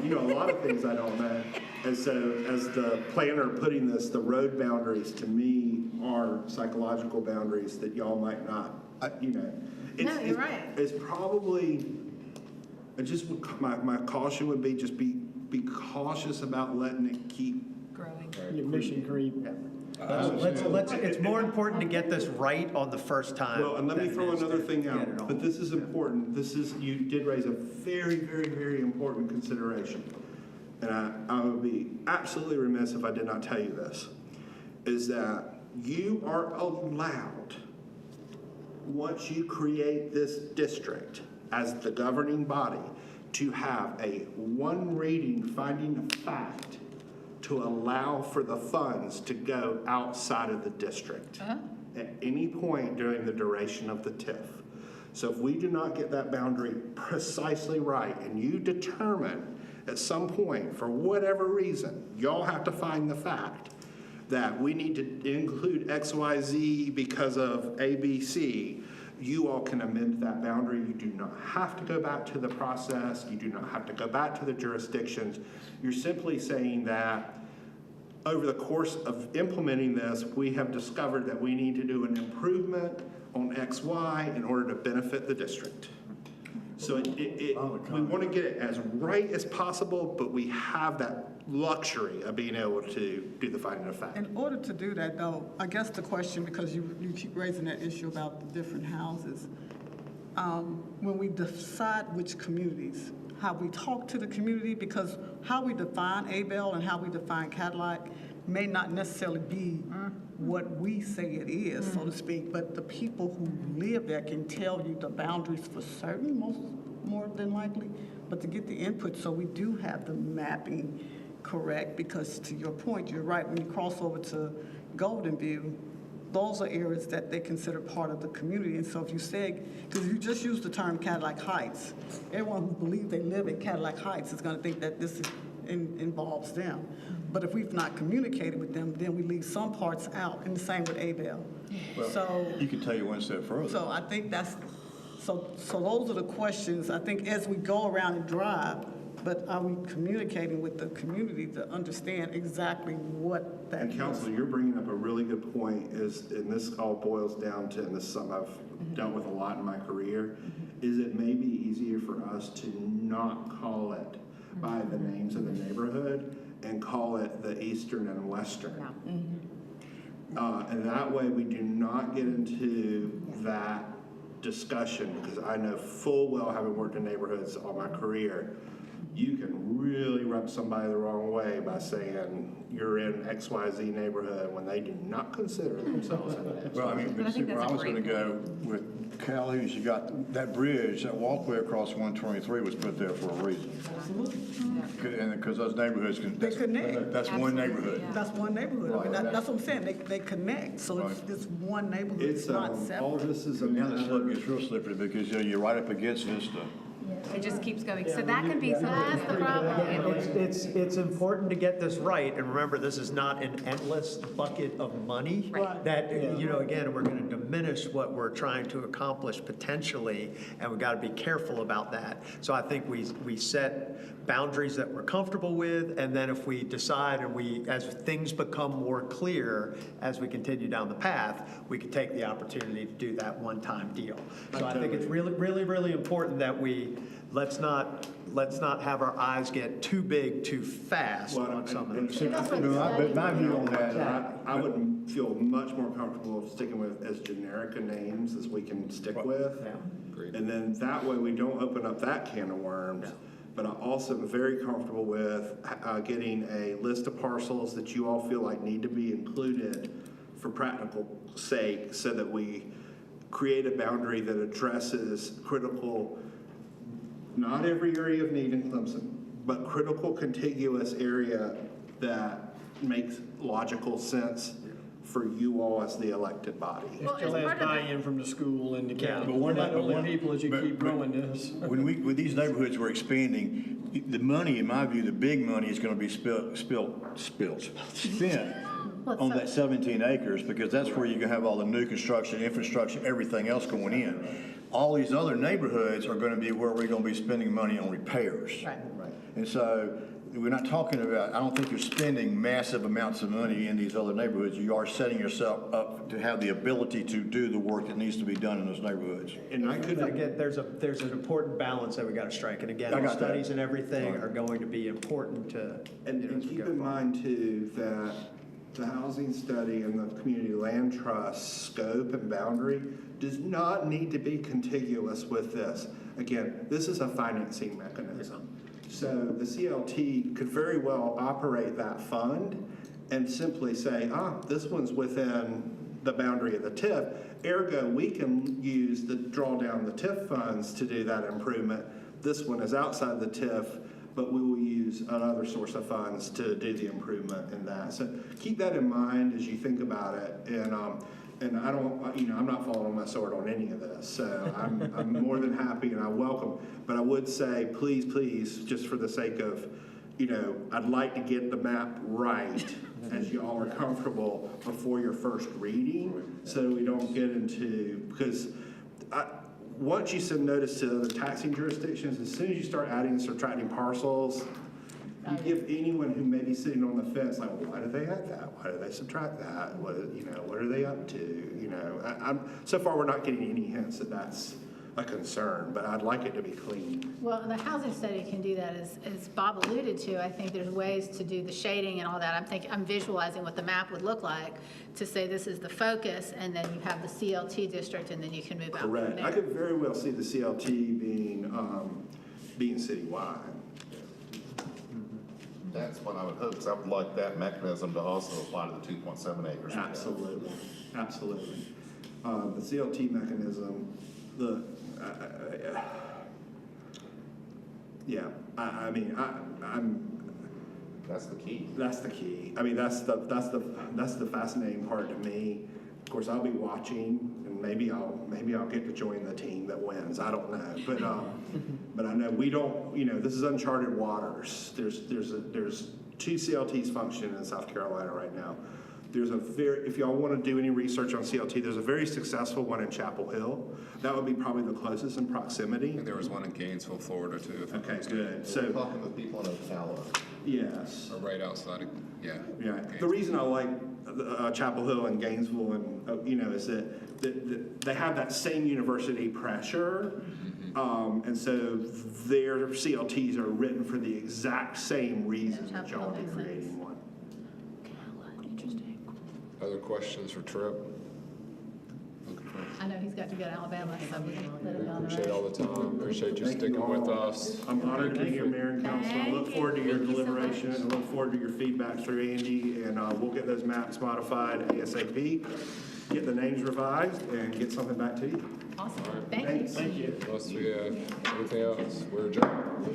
You know, a lot of things I don't know. And so as the planner putting this, the road boundaries to me are psychological boundaries that y'all might not, you know. No, you're right. It's probably, my caution would be just be cautious about letting it keep Growing. Your mission creep. It's more important to get this right on the first time. Well, and let me than throw it is another to thing get it out, all. but this is important. You did raise a very, very, very important consideration. And I would be absolutely remiss if I did not tell you this, is that you are allowed, once you create this district as the governing body, to have a one reading finding of fact to allow for the funds to go outside of the district at any point during the duration of the TIF. So if we do not get that boundary precisely right, and you determine at some point, for whatever reason, y'all have to find the fact that we need to include XYZ because of ABC, you all can amend that boundary. You do not have to go back to the process. You do not have to go back to the jurisdictions. You're simply saying that over the course of implementing this, we have discovered that we need to do an improvement on XY in order to benefit the district. So we want to get it as right as possible, but we have that luxury of being able to do the finding of fact. In order to do that, though, I guess the question, because you keep raising that issue about the different houses, when we decide which communities, how we talk to the community, because how we define Abel and how we define Cadillac may not necessarily be what we say it is, so to speak, but the people who live there can tell you the boundaries for certain, more than likely, but to get the input, so we do have the mapping correct, because to your point, you're right, when you cross over to Golden View, those are areas that they consider part of the community. And so if you say, because you just use the term Cadillac Heights, everyone who believes they live in Cadillac Heights is going to think that this involves them. But if we've not communicated with them, then we leave some parts out, and the same with Abel. So You can tell you one step further. so I think so those are the questions, I think, as we go around and drive, but are we communicating with the community to understand exactly what that And is? Counselor, you're bringing up a really good point, and this all boils down to, and this is something I've dealt with a lot in my career, is it may be easier for us to not call it by the names of the neighborhood and call it the Eastern and Western. And that way we do not get into that discussion, because I know full well, having worked in neighborhoods all my career, you can really rub somebody the wrong way by saying you're in XYZ neighborhood when they do not consider themselves in that. Well, I mean, But I think where that's I a was gonna great go with Calhoun, you got that bridge, that walkway across 123 was put there for a reason. And because those neighborhoods They connect. That's one neighborhood. That's one neighborhood. I mean, Right. that's what I'm saying. They connect. So it's one neighborhood. It's not All separate. this is So now the another. slope gets real slippery because you're right up against Vista. It just keeps going. So that can be That's the problem. It's important to get this right, and remember, this is not an endless bucket of money. Right. That, again, we're gonna diminish what we're trying to accomplish potentially, and we've gotta be careful about that. So I think we set boundaries that we're comfortable with, and then if we decide and as things become more clear, as we continue down the path, we can take the opportunity to do that one-time deal. So I think it's really, really, really important that let's not have our eyes get too big too fast Well, on some of and- those. and- But my view on that, I would feel much more comfortable sticking with as generic a names as we can stick with. Yeah. Agreed. And then that way we don't open up that can of worms. But I also am very comfortable with getting a list of parcels that you all feel like need to be included for practical sake, so that we create a boundary that addresses critical, not every area of need in Clemson, but critical contiguous area that makes logical sense for you all as the elected body. It Well, still as has part of the- buy-in from the school and the county. But we're not- Not only people as you keep growing this. with these neighborhoods we're expanding, the money, in my view, the big money is gonna be spent Well, on so- that 17 acres, because that's where you're gonna have all the new construction, infrastructure, everything else going in. All these other neighborhoods are gonna be where we're gonna be spending money on repairs. Right. And so, we're not talking about, I don't think you're spending massive amounts of money in these other neighborhoods. You are setting yourself up to have the ability to do the work that needs to be done in those neighborhoods. And I could, Again, there's an important balance that we gotta strike, and again, I the got that. studies and everything are going to be important to, and as we keep go in forward. mind too, that the housing study and the community land trust scope and boundary does not need to be contiguous with this. Again, this is a financing mechanism. So the CLT could very well operate that fund and simply say, this one's within the boundary of the TIF. Ergo, we can draw down the TIF funds to do that improvement. This one is outside the TIF, but we will use another source of funds to do the improvement in that. So keep that in mind as you think about it. And I don't, I'm not falling on my sword on any of this. So I'm more than happy and I welcome. But I would say, please, just for the sake of, I'd like to get the map right as you all are comfortable before your first reading, so we don't get into, because once you send notice to other taxing jurisdictions, as soon as you start adding and subtracting parcels, you give anyone who may be sitting on the fence, like, well, why did they add that? Why did they subtract that? What are they up to? So far, we're not getting any hints that that's a concern, but I'd like it to be clean. Well, the housing study can do that, as Bob alluded to. I think there's ways to do the shading and all that. I'm visualizing what the map would look like to say this is the focus, and then you have the CLT district, and then you can move out from Correct. there. I could very well see the CLT being citywide. That's what I would hope, because I would like that mechanism to also apply to the 2.7 acres. we have. Absolutely. The CLT mechanism, That's the key. that's the key. I mean, that's the fascinating part to me. Of course, I'll be watching, and maybe I'll get to join the team that wins. I don't know, but I know we don't. This is uncharted waters. There's two CLTs functioning in South Carolina right now. If y'all want to do any research on CLT, there's a very successful one in Chapel Hill. That would be probably the closest in proximity. And there was one in Gainesville, Florida, too. if I'm Okay, mistaken. good. We're So, talking with people in Ocala. yes. Or right outside of, yeah. Yeah, the Gainesville. reason I like Chapel Hill and Gainesville and, is that they have that same university pressure. And so their CLTs are written for the exact same reason that y'all are creating one. Other questions for Trip? I know he's got to go to Alabama, so we can let him know. Appreciate all the time, appreciate you sticking with us. I'm honored to be here, Mayor and Council. I look forward to your Thank you so deliberation. much. I look forward to your feedback through Andy, and we'll get those maps modified ASAP, get the names revised, and get something back to you. Awesome, thank you. Thank you. Unless we have anything else, we're adjourned.